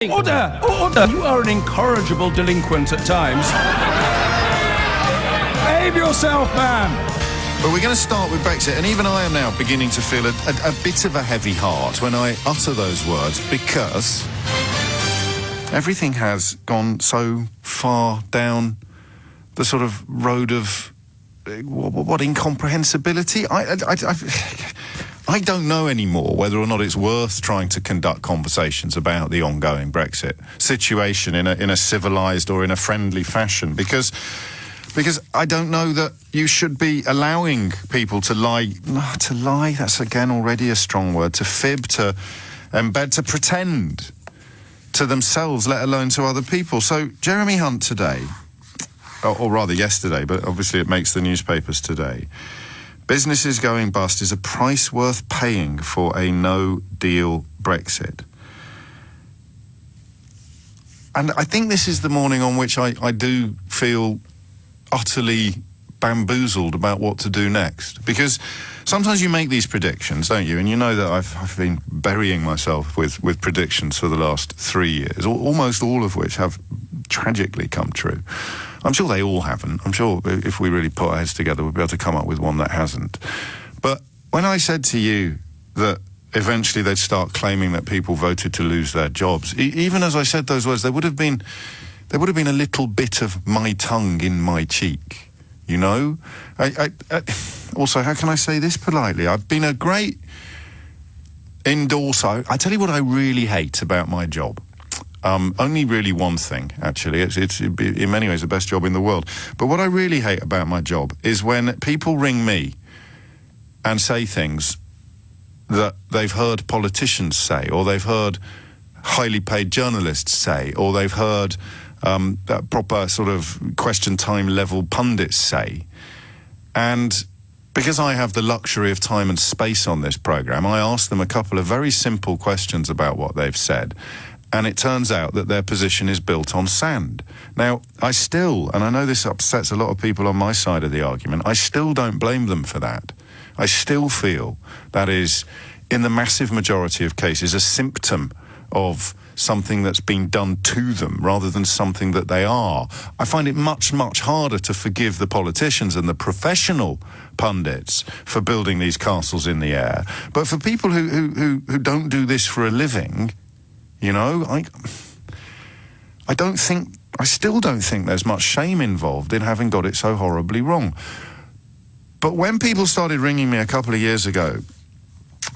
Order! Order! You are an incorrigible delinquent at times. Behave yourself, man! But we're going to start with Brexit, and even I am now beginning to feel a bit of a heavy heart when I utter those words, because everything has gone so far down the sort of road of what incomprehensibility. I don't know anymore whether or not it's worth trying to conduct conversations about the ongoing Brexit situation in a civilised or in a friendly fashion, because I don't know that you should be allowing people to lie. To lie, that's again already a strong word. To fib, to embed, to pretend to themselves, let alone to other people. So Jeremy Hunt today, or rather yesterday, but obviously it makes the newspapers today. Businesses going bust is a price worth paying for a no-deal Brexit. And I think this is the morning on which I do feel utterly bamboozled about what to do next. Because sometimes you make these predictions, don't you? And you know that I've been burying myself with predictions for the last 3 years, almost all of which have tragically come true. I'm sure they all haven't. I'm sure if we really put our heads together, we'll be able to come up with one that hasn't. But when I said to you that eventually they'd start claiming that people voted to lose their jobs, even as I said those words, there would have been a little bit of my tongue in my cheek, you know? Also, how can I say this politely? I've been a great endorser. I tell you what I really hate about my job. Only really one thing, actually. It's in many ways the best job in the world. But what I really hate about my job is when people ring me and say things that they've heard politicians say, or they've heard highly paid journalists say, or they've heard proper sort of question time level pundits say. And because I have the luxury of time and space on this programme, I ask them a couple of very simple questions about what they've said. And it turns out that their position is built on sand. Now, and I know this upsets a lot of people on my side of the argument, I still don't blame them for that. I still feel that is, in the massive majority of cases, a symptom of something that's been done to them rather than something that they are. I find it much, much harder to forgive the politicians and the professional pundits for building these castles in the air. But for people who don't do this for a living, you know, I still don't think there's much shame involved in having got it so horribly wrong. But when people started ringing me a couple of years ago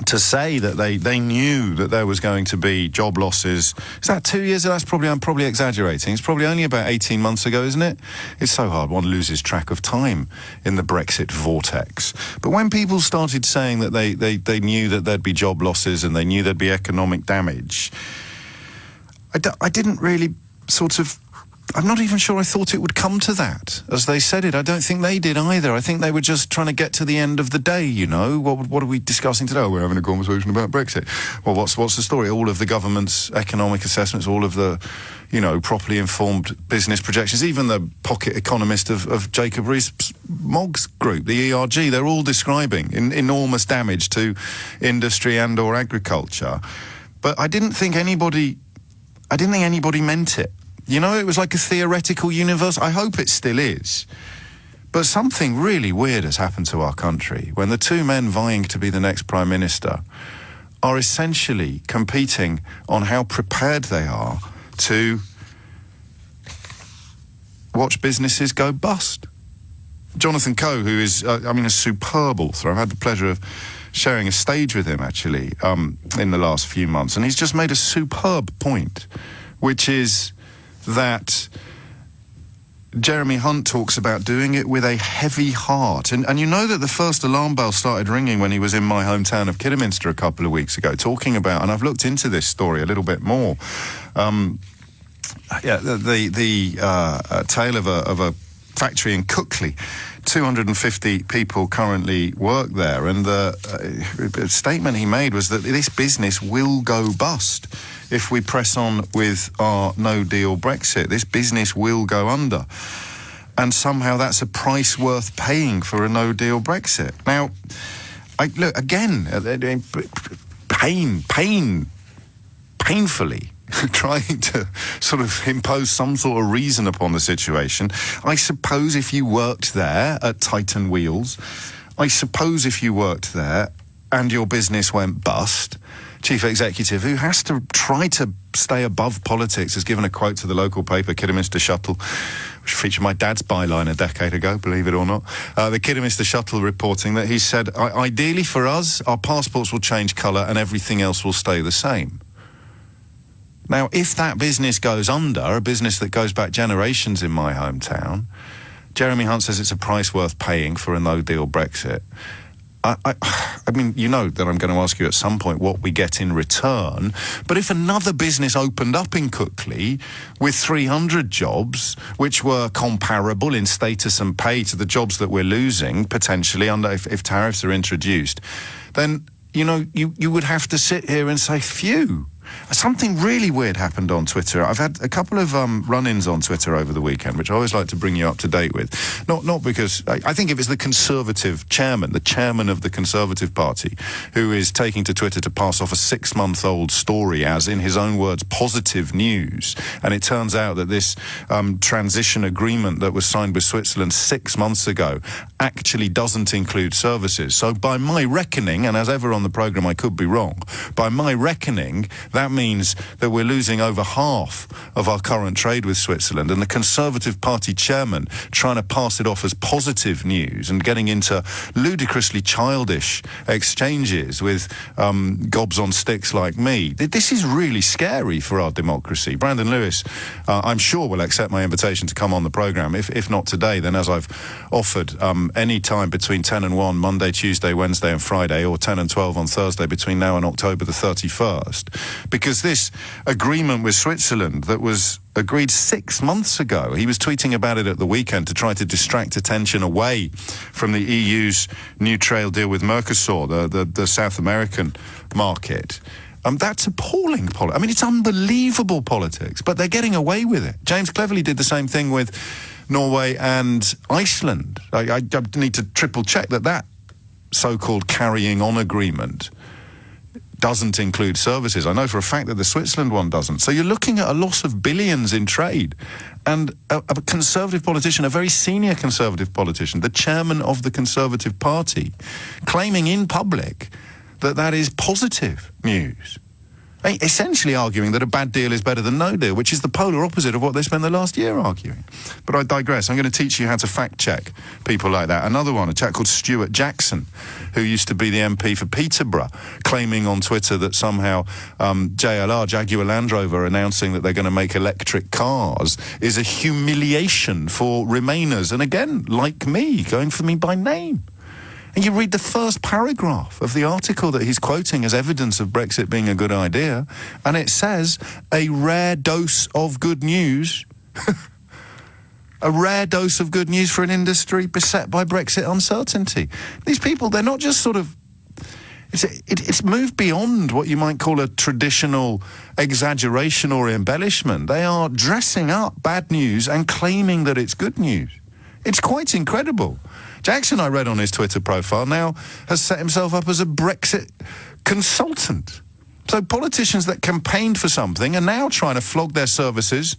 to say that they knew that there was going to be job losses, is that 2 years? I'm probably exaggerating. It's probably only about 18 months ago, isn't it? It's so hard, one loses track of time in the Brexit vortex. But when people started saying that they knew that there'd be job losses and they knew there'd be economic damage, I didn't really I'm not even sure I thought it would come to that, as they said it. I don't think they did either. I think they were just trying to get to the end of the day, you know. What are we discussing today? Oh, we're having a conversation about Brexit. Well, what's the story? All of the government's economic assessments, all of the, you know, properly informed business projections, even the pocket economist of Jacob Rees-Mogg's group, the ERG, they're all describing enormous damage to industry and or agriculture. But I didn't think anybody meant it. You know, it was like a theoretical universe. I hope it still is. But something really weird has happened to our country when the two men vying to be the next Prime Minister are essentially competing on how prepared they are to watch businesses go bust. Jonathan Coe, who is, a superb author. I've had the pleasure of sharing a stage with him, actually, in the last few months. And he's just made a superb point, which is that Jeremy Hunt talks about doing it with a heavy heart. And you know that the first alarm bell started ringing when he was in my hometown of Kidderminster a couple of weeks ago, talking about, and I've looked into this story a little bit more, the tale of a factory in Cookley. 250 people currently work there, and the statement he made was that this business will go bust if we press on with our no-deal Brexit. This business will go under, and somehow that's a price worth paying for a no-deal Brexit. Now, look, again, painfully trying to sort of impose some sort of reason upon the situation. I suppose if you worked there at Titan Wheels, I suppose if you worked there and your business went bust, chief executive, who has to try to stay above politics, has given a quote to the local paper, Kidderminster Shuttle, which featured my dad's byline a decade ago, believe it or not. The Kidderminster Shuttle reporting that he said, ideally for us, our passports will change colour and everything else will stay the same. Now, if that business goes under, a business that goes back generations in my hometown, Jeremy Hunt says it's a price worth paying for a no-deal Brexit. I mean, you know that I'm going to ask you at some point what we get in return. But if another business opened up in Cookley with 300 jobs, which were comparable in status and pay to the jobs that we're losing, potentially, under if tariffs are introduced, then, you know, you would have to sit here and say, phew. Something really weird happened on Twitter. I've had a couple of run-ins on Twitter over the weekend, which I always like to bring you up to date with. Not because... I think if it's the Conservative chairman, the chairman of the Conservative Party, who is taking to Twitter to pass off a 6-month-old story as, in his own words, positive news. And it turns out that this transition agreement that was signed with Switzerland 6 months ago actually doesn't include services. So by my reckoning, and as ever on the programme I could be wrong, by my reckoning... That means that we're losing over half of our current trade with Switzerland, and the Conservative Party chairman trying to pass it off as positive news and getting into ludicrously childish exchanges with gobs on sticks like me. This is really scary for our democracy. Brandon Lewis, I'm sure, will accept my invitation to come on the programme. If not today, then as I've offered, any time between 10 and 1, Monday, Tuesday, Wednesday and Friday, or 10 and 12 on Thursday between now and October the 31st. Because this agreement with Switzerland that was agreed 6 months ago, he was tweeting about it at the weekend to try to distract attention away from the EU's new trade deal with Mercosur, the South American market. That's appalling politics. I mean, it's unbelievable politics, but they're getting away with it. James Cleverly did the same thing with Norway and Iceland. I need to triple check that so-called carrying on agreement doesn't include services. I know for a fact that the Switzerland one doesn't. So you're looking at a loss of billions in trade. And a Conservative politician, a very senior Conservative politician, the chairman of the Conservative Party, claiming in public that that is positive news. Essentially arguing that a bad deal is better than no deal, which is the polar opposite of what they spent the last year arguing. But I digress. I'm going to teach you how to fact-check people like that. Another one, a chap called Stuart Jackson, who used to be the MP for Peterborough, claiming on Twitter that somehow JLR, Jaguar Land Rover, announcing that they're going to make electric cars is a humiliation for Remainers. And again, like me, going for me by name. And you read the first paragraph of the article that he's quoting as evidence of Brexit being a good idea, and it says, a rare dose of good news. A rare dose of good news for an industry beset by Brexit uncertainty. These people, they're not just sort of... It's moved beyond what you might call a traditional exaggeration or embellishment. They are dressing up bad news and claiming that it's good news. It's quite incredible. Jackson, I read on his Twitter profile, now has set himself up as a Brexit consultant. So politicians that campaigned for something are now trying to flog their services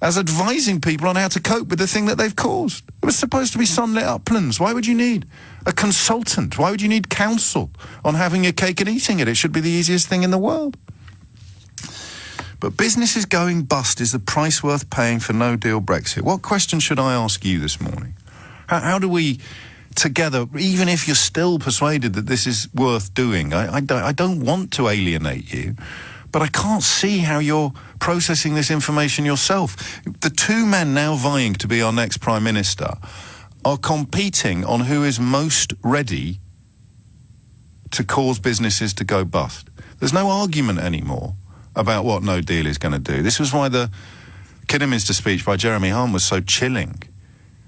as advising people on how to cope with the thing that they've caused. It was supposed to be sunlit uplands. Why would you need a consultant? Why would you need counsel on having your cake and eating it? It should be the easiest thing in the world. But businesses going bust is the price worth paying for no-deal Brexit. What question should I ask you this morning? How do we, together, even if you're still persuaded that this is worth doing, I don't want to alienate you, but I can't see how you're processing this information yourself. The two men now vying to be our next Prime Minister are competing on who is most ready to cause businesses to go bust. There's no argument anymore about what no deal is going to do. This was why the Kidderminster speech by Jeremy Hunt was so chilling.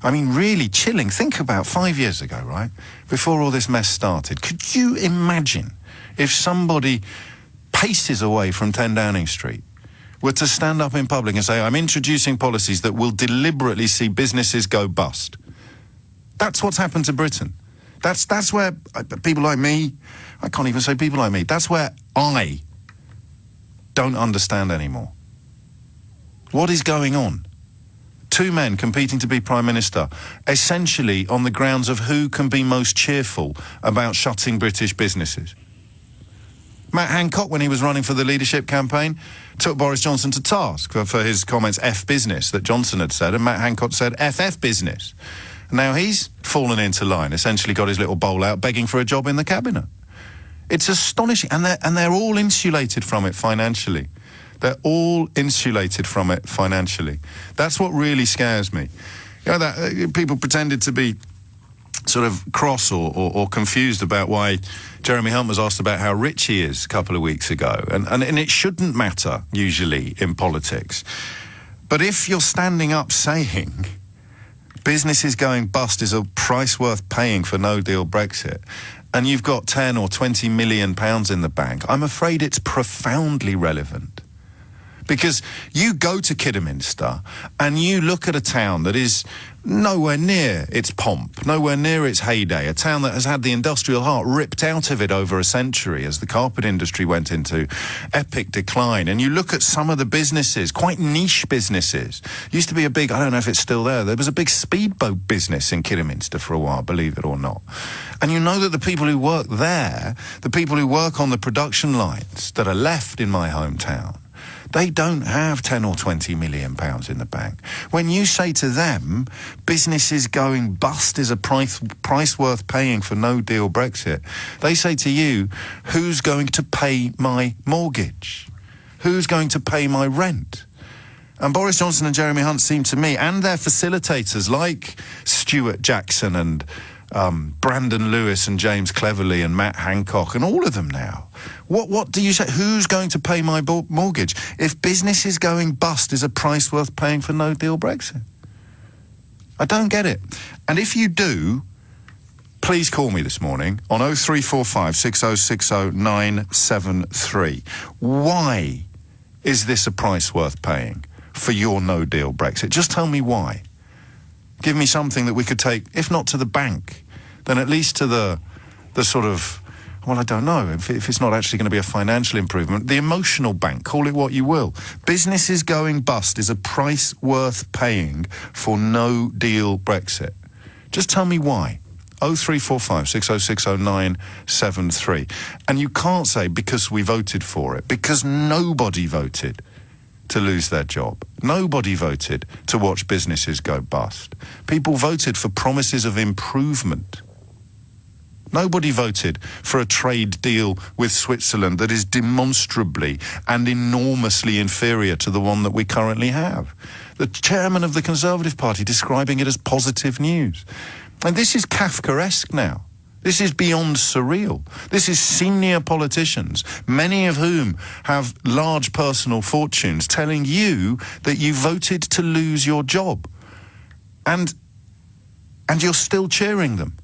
I mean, really chilling. Think about 5 years ago, right? Before all this mess started. Could you imagine if somebody paces away from 10 Downing Street were to stand up in public and say, I'm introducing policies that will deliberately see businesses go bust? That's what's happened to Britain. That's where people like me, I can't even say people like me, that's where I don't understand anymore. What is going on? Two men competing to be Prime Minister, essentially on the grounds of who can be most cheerful about shutting British businesses. Matt Hancock, when he was running for the leadership campaign, took Boris Johnson to task for his comments F business that Johnson had said, and Matt Hancock said FF business. Now he's fallen into line, essentially got his little bowl out, begging for a job in the cabinet. It's astonishing, and they're all insulated from it financially. They're all insulated from it financially. That's what really scares me. You know, that people pretended to be sort of cross or confused about why Jeremy Hunt was asked about how rich he is a couple of weeks ago. And it shouldn't matter, usually, in politics. But if you're standing up saying businesses going bust is a price worth paying for no-deal Brexit, and you've got 10 or 20 million pounds in the bank, I'm afraid it's profoundly relevant. Because you go to Kidderminster and you look at a town that is nowhere near its pomp, nowhere near its heyday, a town that has had the industrial heart ripped out of it over a century as the carpet industry went into epic decline. And you look at some of the businesses, quite niche businesses. Used to be a big, I don't know if it's still there was a big speedboat business in Kidderminster for a while, believe it or not. And you know that the people who work there, the people who work on the production lines that are left in my hometown, they don't have 10 or 20 million pounds in the bank. When you say to them, businesses going bust is a price worth paying for no-deal Brexit, they say to you, who's going to pay my mortgage? Who's going to pay my rent? And Boris Johnson and Jeremy Hunt seem to me, and their facilitators like Stuart Jackson and Brandon Lewis and James Cleverly and Matt Hancock and all of them now. What do you say? Who's going to pay my mortgage? If business is going bust is a price worth paying for no-deal Brexit? I don't get it. And if you do, please call me this morning on 0345 6060 973. Why is this a price worth paying for your no-deal Brexit? Just tell me why. Give me something that we could take, if not to the bank, then at least to the sort of, well, I don't know, if it's not actually going to be a financial improvement, the emotional bank, call it what you will. Businesses going bust is a price worth paying for no-deal Brexit. Just tell me why. 0345 6060 973. And you can't say because we voted for it, because nobody voted to lose their job. Nobody voted to watch businesses go bust. People voted for promises of improvement. Nobody voted for a trade deal with Switzerland that is demonstrably and enormously inferior to the one that we currently have. The chairman of the Conservative Party describing it as positive news. And this is Kafkaesque now. This is beyond surreal. This is senior politicians, many of whom have large personal fortunes, telling you that you voted to lose your job. And you're still cheering them.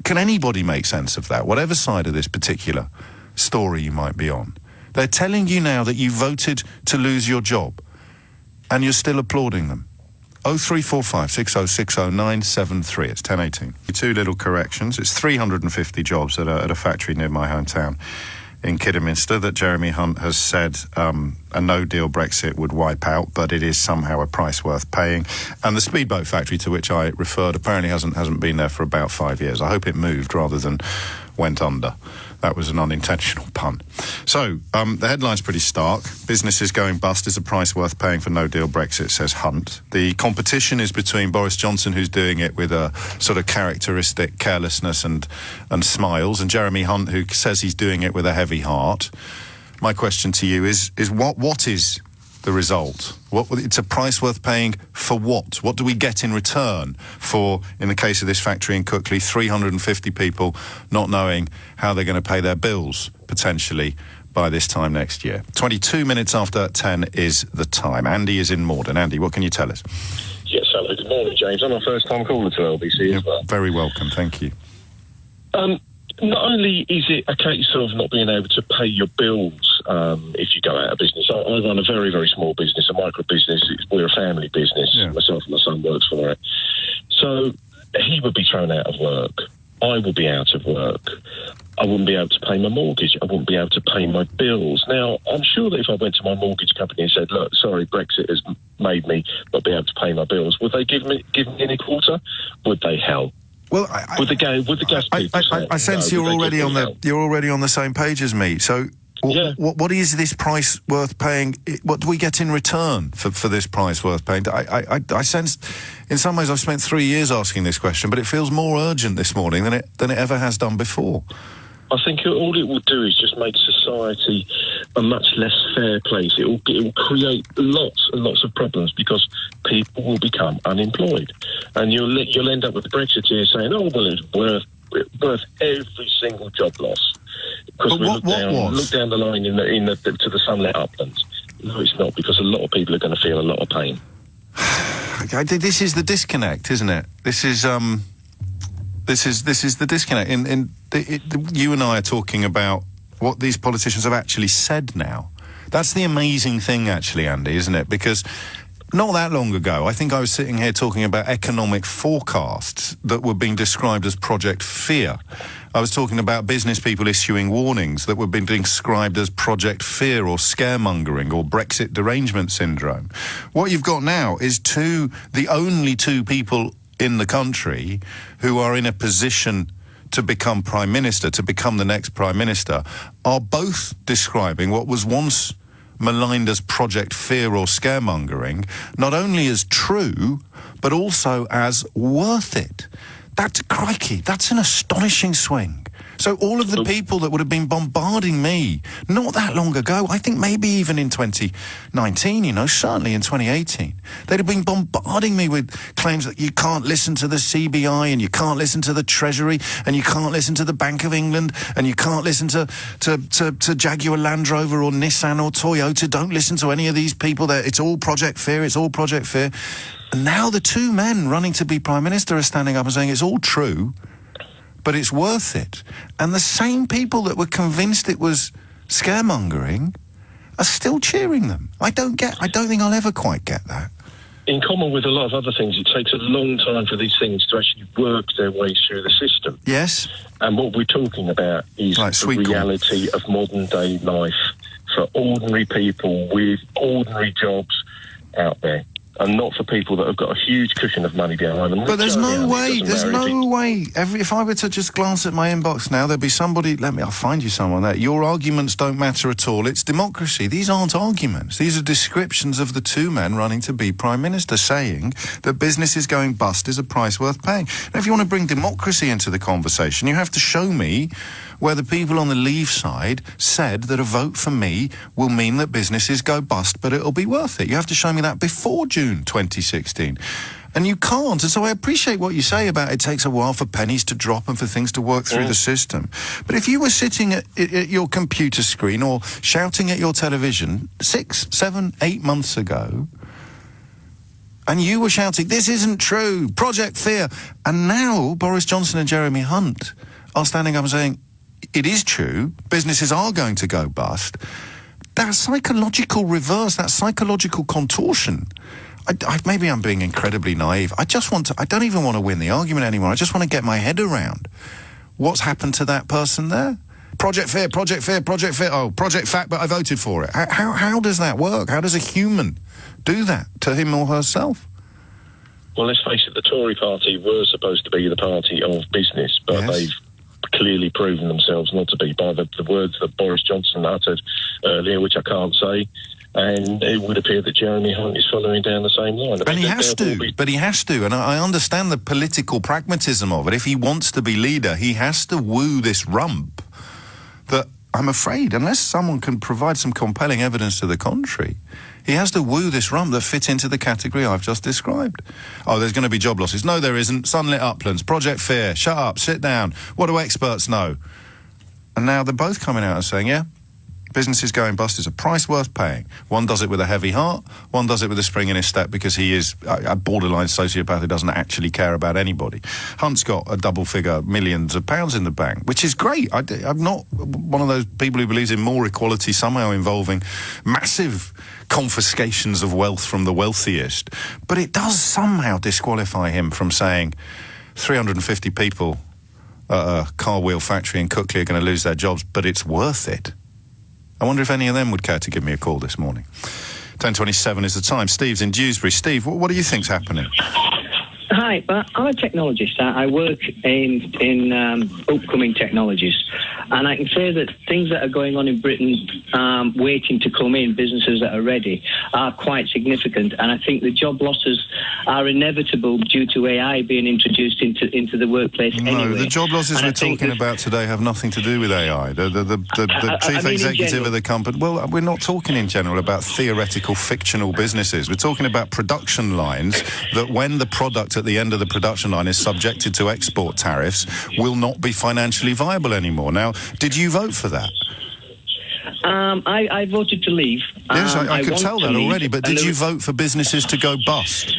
Can anybody make sense of that, whatever side of this particular story you might be on? They're telling you now that you voted to lose your job, and you're still applauding them. 0345 6060 973. It's 10:18. Two little corrections. It's 350 jobs at a factory near my hometown in Kidderminster that Jeremy Hunt has said a no-deal Brexit would wipe out, but it is somehow a price worth paying. And the speedboat factory to which I referred apparently hasn't been there for about 5 years. I hope it moved rather than went under. That was an unintentional pun. So, the headline's pretty stark. Businesses going bust is a price worth paying for no-deal Brexit, says Hunt. The competition is between Boris Johnson, who's doing it with a sort of characteristic carelessness and smiles, and Jeremy Hunt, who says he's doing it with a heavy heart. My question to you is what is the result? It's a price worth paying for what? What do we get in return for, in the case of this factory in Cookley, 350 people not knowing how they're going to pay their bills, potentially, by this time next year? 22 minutes after 10 is the time. Andy is in Morden. Andy, what can you tell us? Yes, hello. Good morning, James. I'm a first-time caller to LBC as well. Very welcome, thank you. Not only is it a case of not being able to pay your bills if you go out of business. I run a very, very small business, a micro business. We're a family business. Yeah. Myself and my son works for it. So he would be thrown out of work. I would be out of work. I wouldn't be able to pay my mortgage. I wouldn't be able to pay my bills. Now, I'm sure that if I went to my mortgage company and said, look, sorry, Brexit has made me not be able to pay my bills, would they give me any quarter? Would they? Hell. Well, would the gas people say, I sense no, you're already on the same page as me. So, what is this price worth paying? What do we get in return for this price worth paying? I sense, in some ways, I've spent 3 years asking this question, but it feels more urgent this morning than it ever has done before. I think all it will do is just make society a much less fair place. It will create lots and lots of problems because people will become unemployed, and you'll end up with the Brexiteers saying, "Oh, well, it's worth every single job loss." Because we look down the line to the sunlit uplands. No, it's not, because a lot of people are going to feel a lot of pain. This is the disconnect, isn't it? This is the disconnect. You and I are talking about what these politicians have actually said now. That's the amazing thing, actually, Andy, isn't it? Because not that long ago, I think I was sitting here talking about economic forecasts that were being described as Project Fear. I was talking about business people issuing warnings that were being described as Project Fear or scaremongering or Brexit derangement syndrome. What you've got now is the only two people in the country who are in a position to become Prime Minister, to become the next Prime Minister, are both describing what was once maligned as Project Fear or scaremongering, not only as true, but also as worth it. Crikey, that's an astonishing swing. So all of the people that would have been bombarding me not that long ago, I think maybe even in 2019, certainly in 2018, they'd have been bombarding me with claims that you can't listen to the CBI and you can't listen to the Treasury and you can't listen to the Bank of England and you can't listen to Jaguar Land Rover or Nissan or Toyota. Don't listen to any of these people. It's all Project Fear. It's all Project Fear. And now the two men running to be Prime Minister are standing up and saying it's all true, but it's worth it. And the same people that were convinced it was scaremongering are still cheering them. I don't think I'll ever quite get that. In common with a lot of other things, it takes a long time for these things to actually work their way through the system. Yes. And what we're talking about is the reality of modern-day life for ordinary people with ordinary jobs out there. And not for people that have got a huge cushion of money behind them. But there's no way. If I were to just glance at my inbox now, there'd be somebody. I'll find you someone there. Your arguments don't matter at all. It's democracy. These aren't arguments. These are descriptions of the two men running to be Prime Minister, saying that business is going bust is a price worth paying. Now, if you want to bring democracy into the conversation, you have to show me where the people on the Leave side said that a vote for me will mean that businesses go bust, but it'll be worth it. You have to show me that before June 2016. And you can't. And so I appreciate what you say about it takes a while for pennies to drop and for things to work through the system. But if you were sitting at your computer screen or shouting at your television 6, 7, 8 months ago, and you were shouting, this isn't true, Project Fear, and now Boris Johnson and Jeremy Hunt are standing up and saying, it is true, businesses are going to go bust. That psychological reverse, that psychological contortion, maybe I'm being incredibly naive. I don't even want to win the argument anymore. I just want to get my head around what's happened to that person there. Project Fear, Project Fear, Project Fear. Oh, Project Fact, but I voted for it. How does that work? How does a human do that to him or herself? Well, let's face it, the Tory party were supposed to be the party of business, but they've clearly proven themselves not to be by the words that Boris Johnson uttered earlier, which I can't say, and it would appear that Jeremy Hunt is following down the same line. And he has to, and I understand the political pragmatism of it. If he wants to be leader, he has to woo this rump that, I'm afraid, unless someone can provide some compelling evidence to the contrary, he has to woo this rump that fit into the category I've just described. Oh, there's going to be job losses. No, there isn't. Sunlit uplands, Project Fear, shut up, sit down. What do experts know? And now they're both coming out and saying, yeah, businesses going bust is a price worth paying. One does it with a heavy heart, one does it with a spring in his step because he is a borderline sociopath who doesn't actually care about anybody. Hunt's got a double figure millions of pounds in the bank, which is great. I'm not one of those people who believes in more equality somehow involving massive confiscations of wealth from the wealthiest. But it does somehow disqualify him from saying 350 people a car wheel factory in Cookley are going to lose their jobs, but it's worth it. I wonder if any of them would care to give me a call this morning. 10:27 is the time. Steve's in Dewsbury. Steve, what do you think's happening? Hi, I'm a technologist. I work in upcoming technologies, and I can say that things that are going on in Britain, waiting to come in, businesses that are ready, are quite significant. And I think the job losses are inevitable due to AI being introduced into the workplace anyway. No, the job losses we're talking about today have nothing to do with AI. The chief executive of the company... Well, we're not talking in general about theoretical, fictional businesses. We're talking about production lines that when the product at the end of the production line is subjected to export tariffs will not be financially viable anymore. Now, did you vote for that? I voted to leave. Yes, I could tell that already, but did you vote for businesses to go bust?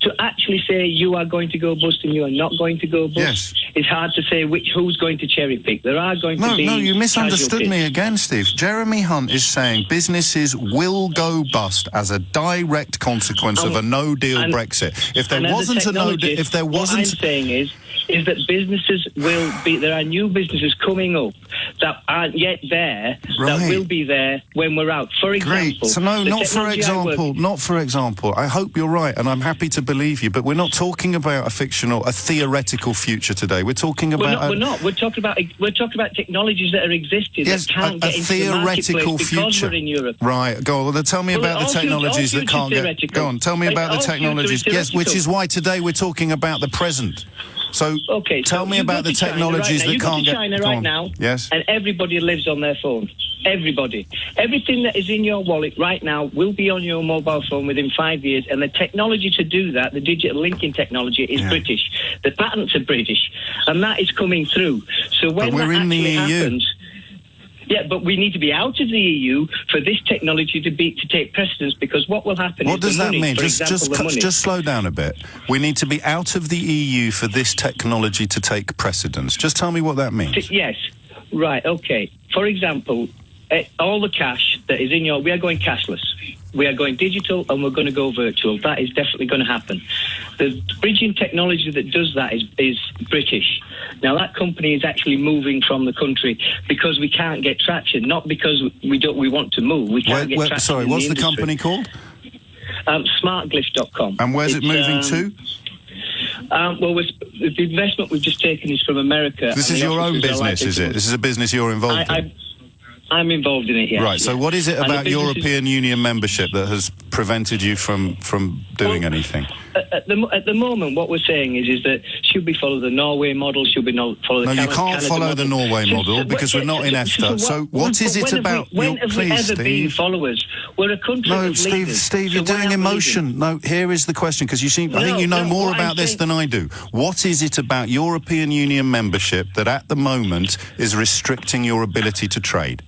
To actually say you are going to go bust and you are not going to go bust, yes. It's hard to say who's going to cherry pick. There are going to be... No, you misunderstood casualties. me again, Steve. Jeremy Hunt is saying businesses will go bust as a direct consequence of a no-deal Brexit. If there wasn't a no-deal... If there wasn't... What I'm saying is that businesses will be... There are new businesses coming up that aren't yet there, right. that will be there when we're out. For example... Great. So no, not for example. I hope you're right, and I'm happy to believe you, but we're not talking about a theoretical future today. We're talking about... We're not. We're talking about technologies that are existing that can't get into the marketplace because we're in Europe. Right. Go on. Well, tell me about the technologies that can't get... Go on. Tell me about the technologies. Yes, which is why today we're talking about the present. So, tell me about the technologies that can't get... You go to China right now, yes, and everybody lives on their phone. Everybody. Everything that is in your wallet right now will be on your mobile phone within 5 years, and the technology to do that, the digital linking technology, is British. The patents are British, and that is coming through. So when that actually happens... Yeah, but we need to be out of the EU for this technology to take precedence, because what will happen... What does that mean? Just slow down a bit. We need to be out of the EU for this technology to take precedence. Just tell me what that means. Yes. Right, okay. For example, all the cash that is in your... We are going cashless. We are going digital, and we're going to go virtual. That is definitely going to happen. The bridging technology that does that is British. Now, that company is actually moving from the country because we can't get traction, not because we want to move. We can't get traction. Sorry, what's the company called? Smartglyph.com. And where's it moving to? Well, the investment we've just taken is from America. This is your own business, is it? This is a business you're involved in? I'm involved in it, yes. Right, so what is it about European Union membership that has prevented you from doing anything? At the moment, what we're saying is that should we follow the Norway model, should we not follow the Canada model? No, you can't follow the Norway model because we're not in EFTA. So what is it about... When have we ever been followers? We're a country of leaders. Steve, you're doing emotion. No, here is the question, because I think you know more about this than I do. What is it about European Union membership that at the moment is restricting your ability to trade?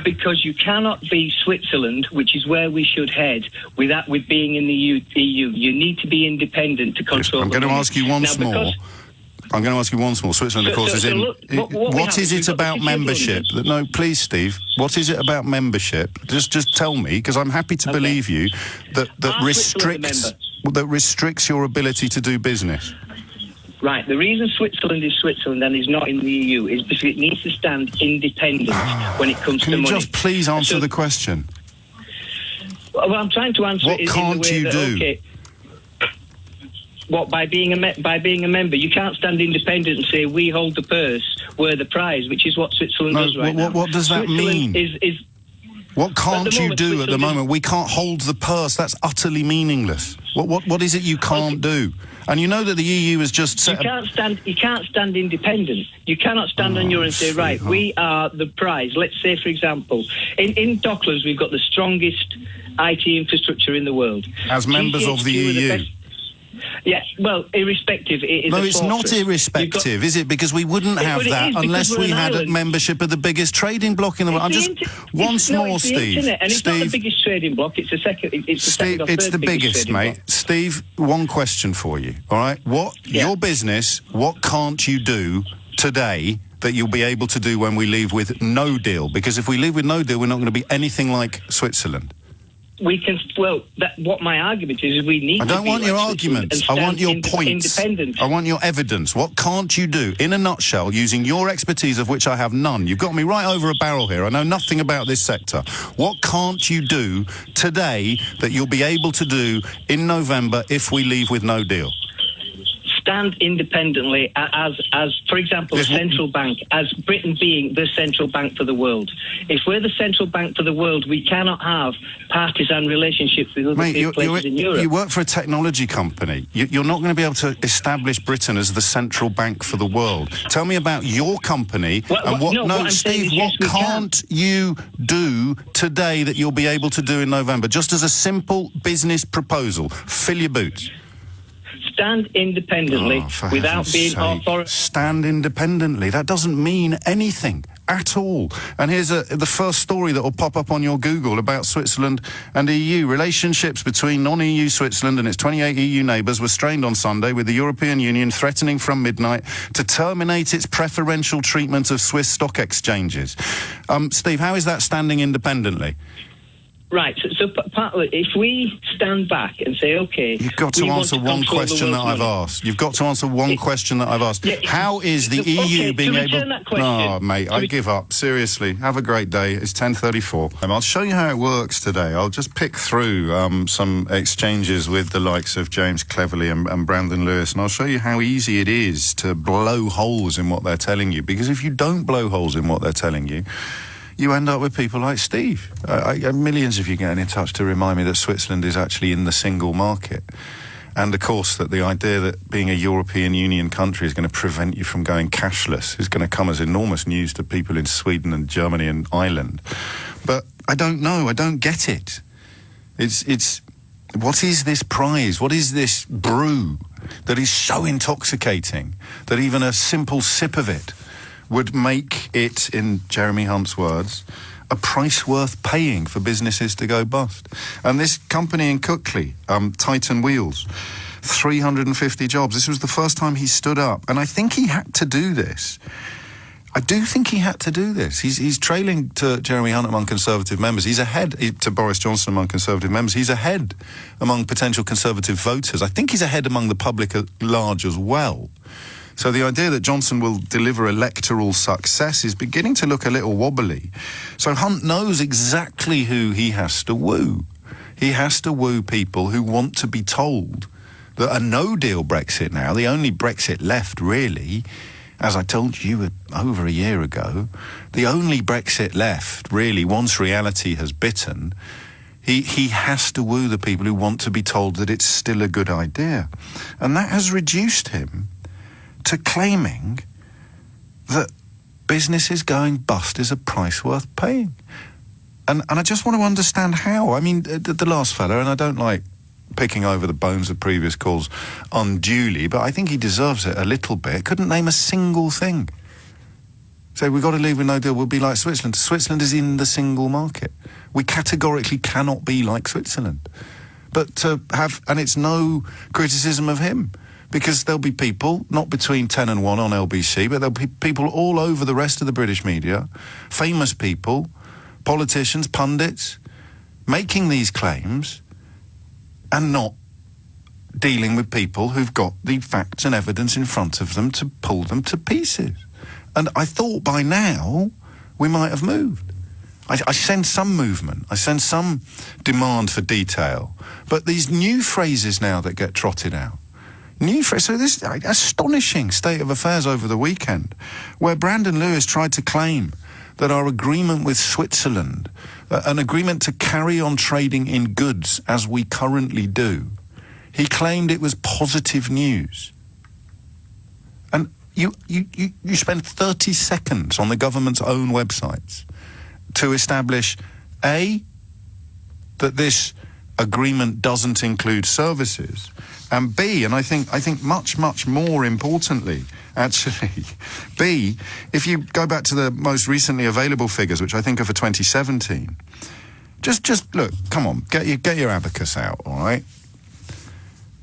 Because you cannot be Switzerland, which is where we should head, with being in the EU. You need to be independent to control. I'm going to ask you once more. Switzerland, of course, is in... What is it about membership? No, please, Steve. What is it about membership? Just tell me, because I'm happy to believe you, that restricts your ability to do business. Right, the reason Switzerland is Switzerland and is not in the EU is because it needs to stand independent when it comes to money. Can you just please answer the question? Well, I'm trying to answer it in the way that, okay, what, by being a member, you can't stand independent and say, we hold the purse, we're the prize, which is what Switzerland does right now. What does that mean? What can't you do at the moment? We can't hold the purse. That's utterly meaningless. What is it you can't do? And you know that the EU has just set... You can't stand independent. You cannot stand on your own and say, right, we are the prize. Let's say, for example, in Docklands, we've got the strongest IT infrastructure in the world. As members of the EU. Yeah, well, irrespective, it is No, it's not irrespective, is it? Because we wouldn't have that unless we had a membership of the biggest trading bloc in the world. Once more, Steve. And it's not the biggest trading bloc, it's the second or third the biggest, mate. Bloc. Steve, one question for you, all right? Your business, what can't you do today that you'll be able to do when we leave with no deal? Because if we leave with no deal, we're not going to be anything like Switzerland. we can. Well, what my argument is we need. I don't want your arguments. I want your points. Independent. I want your evidence. What can't you do, in a nutshell, using your expertise, of which I have none? You've got me right over a barrel here. I know nothing about this sector. What can't you do today that you'll be able to do in November if we leave with no deal? Stand independently as, for example, a central bank, as Britain being the central bank for the world. If we're the central bank for the world, we cannot have partisan relationships with other places in Europe. You work for a technology company. You're not going to be able to establish Britain as the central bank for the world. Tell me about your company Steve, what can't you do today that you'll be able to do in November? Just as a simple business proposal. Fill your boots. Stand independently without being authoritarian. Stand independently. That doesn't mean anything at all. And here's the first story that will pop up on your Google about Switzerland and EU. Relationships between non-EU Switzerland and its 28 EU neighbours were strained on Sunday, with the European Union threatening from midnight to terminate its preferential treatment of Swiss stock exchanges. Steve, how is that standing independently? Right, so partly, if we stand back and say, OK... You've got to answer one question that I've asked. You've got to answer one question that I've asked. Yeah, how is the EU being able... Oh, mate, I give up. Seriously, have a great day. It's 10:34. I'll show you how it works today. I'll just pick through some exchanges with the likes of James Cleverly and Brandon Lewis, and I'll show you how easy it is to blow holes in what they're telling you. Because if you don't blow holes in what they're telling you, you end up with people like Steve. Millions of you getting in touch to remind me that Switzerland is actually in the single market. And, of course, that the idea that being a European Union country is going to prevent you from going cashless is going to come as enormous news to people in Sweden and Germany and Ireland. But I don't know. I don't get it. It's what is this prize? What is this brew that is so intoxicating that even a simple sip of it would make it, in Jeremy Hunt's words, a price worth paying for businesses to go bust. And this company in Cookley, Titan Wheels, 350 jobs. This was the first time he stood up. And I think he had to do this. I do think he had to do this. He's trailing to Jeremy Hunt among Conservative members. He's ahead to Boris Johnson among Conservative members. He's ahead among potential Conservative voters. I think he's ahead among the public at large as well. So the idea that Johnson will deliver electoral success is beginning to look a little wobbly. So Hunt knows exactly who he has to woo. He has to woo people who want to be told that a no-deal Brexit now, the only Brexit left really, as I told you over a year ago, the only Brexit left really, once reality has bitten, he has to woo the people who want to be told that it's still a good idea. And that has reduced him to claiming that businesses going bust is a price worth paying. And I just want to understand how. I mean, the last fella, and I don't like picking over the bones of previous calls unduly, but I think he deserves it a little bit, couldn't name a single thing. So we've got to leave with no deal, we'll be like Switzerland. Switzerland is in the single market. We categorically cannot be like Switzerland. But to have, and it's no criticism of him, because there'll be people, not between 10 and 1 on LBC, but there'll be people all over the rest of the British media, famous people, politicians, pundits, making these claims and not dealing with people who've got the facts and evidence in front of them to pull them to pieces. And I thought by now we might have moved. I sense some movement. I sense some demand for detail. But these new phrases now that get trotted out, so this astonishing state of affairs over the weekend, where Brandon Lewis tried to claim that our agreement with Switzerland, an agreement to carry on trading in goods as we currently do, he claimed it was positive news. And you spend 30 seconds on the government's own websites to establish, A, that this agreement doesn't include services, and B, and I think much, much more importantly, actually, B, if you go back to the most recently available figures, which I think are for 2017, just look, come on, get your abacus out, all right?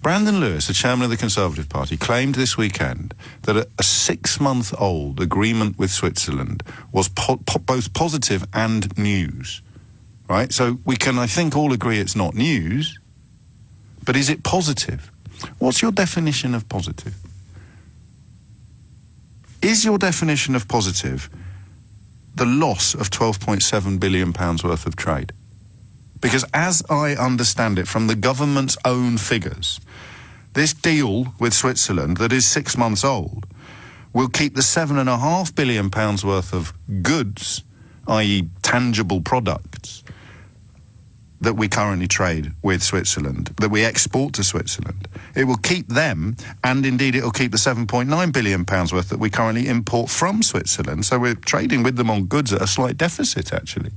Brandon Lewis, the chairman of the Conservative Party, claimed this weekend that a 6-month-old agreement with Switzerland was both positive and news. right? So we can, I think, all agree it's not news, but is it positive? What's your definition of positive? Is your definition of positive the loss of £12.7 billion worth of trade? Because as I understand it from the government's own figures, this deal with Switzerland that is 6 months old will keep the £7.5 billion worth of goods, i.e. tangible products, that we currently trade with Switzerland, that we export to Switzerland. It will keep them, and indeed it will keep the £7.9 billion worth that we currently import from Switzerland. So we're trading with them on goods at a slight deficit, actually.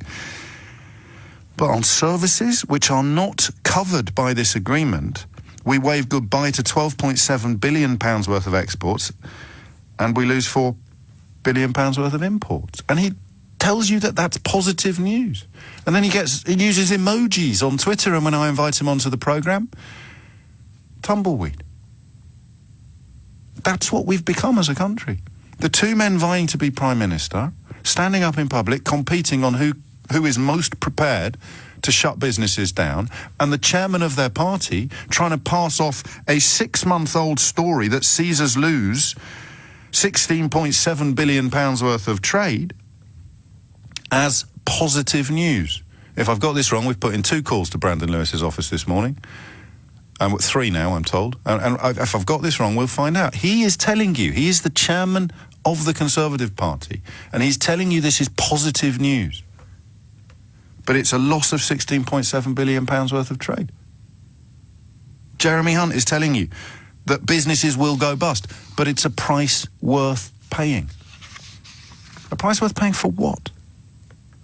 But on services, which are not covered by this agreement, we wave goodbye to £12.7 billion worth of exports, and we lose £4 billion worth of imports. And he tells you that that's positive news. And then he uses emojis on Twitter, and when I invite him onto the programme, tumbleweed. That's what we've become as a country. The two men vying to be Prime Minister, standing up in public, competing on who is most prepared to shut businesses down, and the chairman of their party trying to pass off a 6-month-old story that sees us lose £16.7 billion worth of trade as positive news. If I've got this wrong, we've put in 2 calls to Brandon Lewis's office this morning. 3 now, I'm told. And if I've got this wrong, we'll find out. He is telling you, he is the chairman of the Conservative Party, and he's telling you this is positive news. But it's a loss of £16.7 billion worth of trade. Jeremy Hunt is telling you that businesses will go bust, but it's a price worth paying. A price worth paying for what?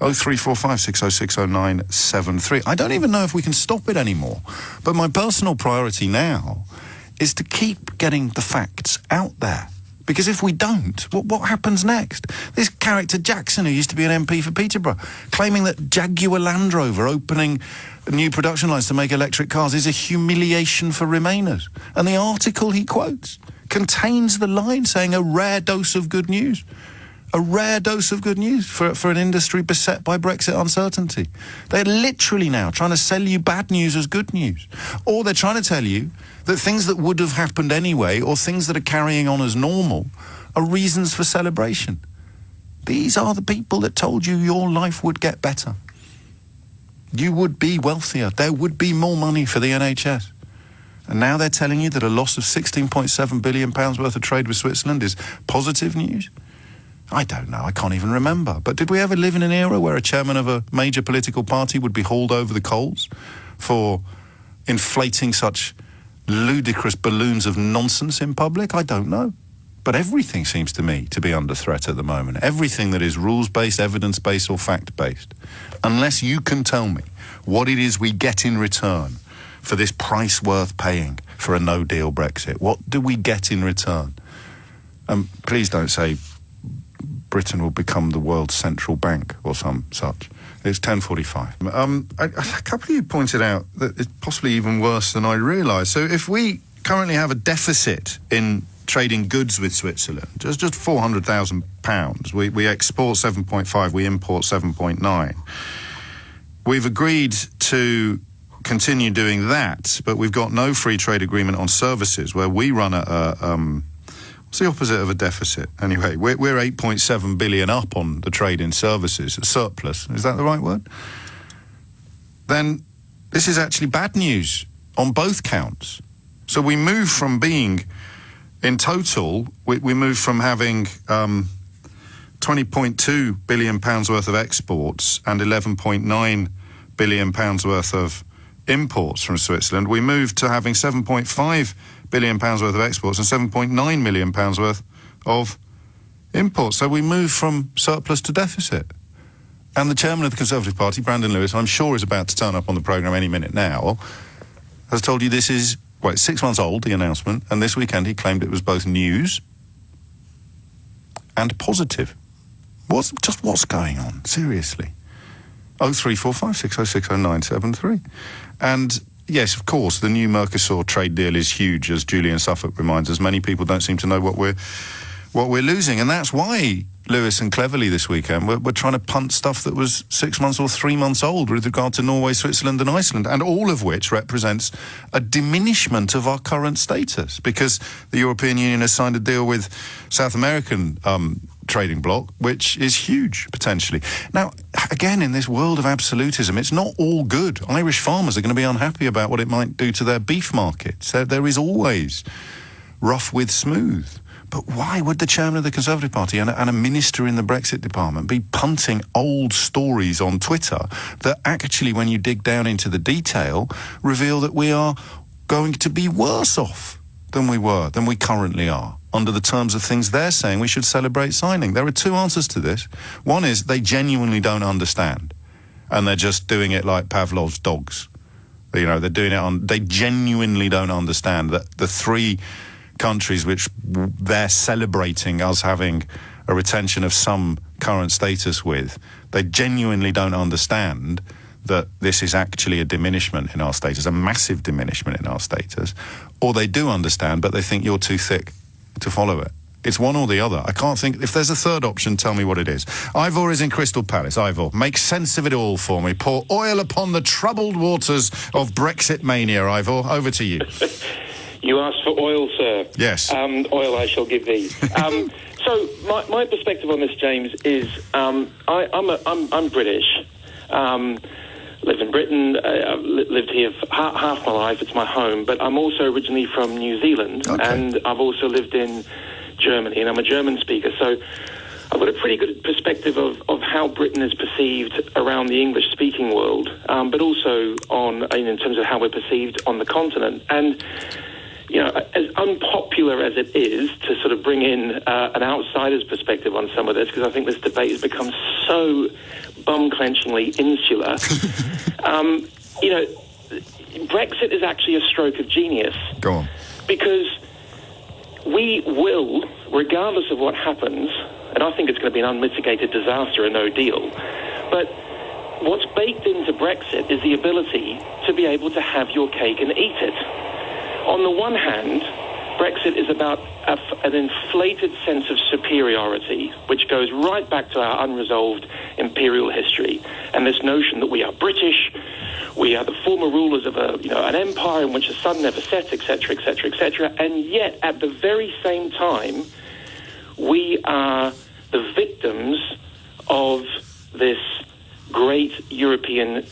0345 606 0973. I don't even know if we can stop it anymore, but my personal priority now is to keep getting the facts out there. Because if we don't, what happens next? This character Jackson, who used to be an MP for Peterborough, claiming that Jaguar Land Rover opening new production lines to make electric cars is a humiliation for Remainers. And the article he quotes contains the line saying a rare dose of good news. A rare dose of good news for an industry beset by Brexit uncertainty. They're literally now trying to sell you bad news as good news. Or they're trying to tell you that things that would have happened anyway, or things that are carrying on as normal, are reasons for celebration. These are the people that told you your life would get better. You would be wealthier. There would be more money for the NHS. And now they're telling you that a loss of £16.7 billion worth of trade with Switzerland is positive news? I don't know. I can't even remember. But did we ever live in an era where a chairman of a major political party would be hauled over the coals for inflating such ludicrous balloons of nonsense in public? I don't know. But everything seems to me to be under threat at the moment. Everything that is rules-based, evidence-based or fact-based. Unless you can tell me what it is we get in return for this price worth paying for a no-deal Brexit. What do we get in return? Please don't say Britain will become the world's central bank or some such. It's 10:45. A couple of you pointed out that it's possibly even worse than I realised. So if we currently have a deficit in trading goods with Switzerland, just £400,000, we export 7.5, we import 7.9. We've agreed to continue doing that, but we've got no free trade agreement on services, where we run what's the opposite of a deficit? Anyway, we're 8.7 billion up on the trade in services, surplus. Is that the right word? Then this is actually bad news on both counts. So we move from being, in total, we move from having £20.2 billion worth of exports and £11.9 billion worth of imports from Switzerland. We moved to having £7.5 billion worth of exports and £7.9 million worth of imports. So we moved from surplus to deficit. And the chairman of the Conservative Party, Brandon Lewis, I'm sure is about to turn up on the programme any minute now, has told you this is, well, it's 6 months old, the announcement, and this weekend he claimed it was both news and positive. What's going on? Seriously. 0345 606 0973. And yes, of course, the new Mercosur trade deal is huge, as Julian Suffolk reminds us. Many people don't seem to know what what we're losing. And that's why Lewis and Cleverly this weekend we're trying to punt stuff that was 6 months or 3 months old with regard to Norway, Switzerland and Iceland, and all of which represents a diminishment of our current status, because the European Union has signed a deal with South American trading bloc, which is huge, potentially. Now, again, in this world of absolutism, it's not all good. Irish farmers are going to be unhappy about what it might do to their beef markets. There is always rough with smooth. But why would the chairman of the Conservative Party and a minister in the Brexit department be punting old stories on Twitter that actually, when you dig down into the detail, reveal that we are going to be worse off than we currently are, under the terms of things they're saying we should celebrate signing? There are two answers to this. One is they genuinely don't understand, and they're just doing it like Pavlov's dogs. You know, they're doing it they genuinely don't understand that the three countries which they're celebrating us having a retention of some current status with, they genuinely don't understand that this is actually a diminishment in our status, a massive diminishment in our status, or they do understand, but they think you're too thick to follow it. It's one or the other. I can't think. If there's a third option, tell me what it is. Ivor is in Crystal Palace. Ivor, make sense of it all for me. Pour oil upon the troubled waters of Brexit mania, Ivor. Over to you. You asked for oil, sir. Yes. Oil I shall give thee. So my perspective on this, James, is I'm British. Live in Britain. I've lived here for half my life. It's my home. But I'm also originally from New Zealand, and I've also lived in Germany, and I'm a German speaker. So I've got a pretty good perspective of how Britain is perceived around the English-speaking world, but also in terms of how we're perceived on the continent. And you know, as unpopular as it is to sort of bring in an outsider's perspective on some of this, because I think this debate has become so bum-clenchingly insular, you know, Brexit is actually a stroke of genius. Go on. Because we will, regardless of what happens, and I think it's going to be an unmitigated disaster, a no deal, but what's baked into Brexit is the ability to be able to have your cake and eat it. On the one hand, Brexit is about an inflated sense of superiority, which goes right back to our unresolved imperial history, and this notion that we are British, we are the former rulers of an empire in which the sun never sets, etc., etc., etc., and yet at the very same time, we are the victims of this great European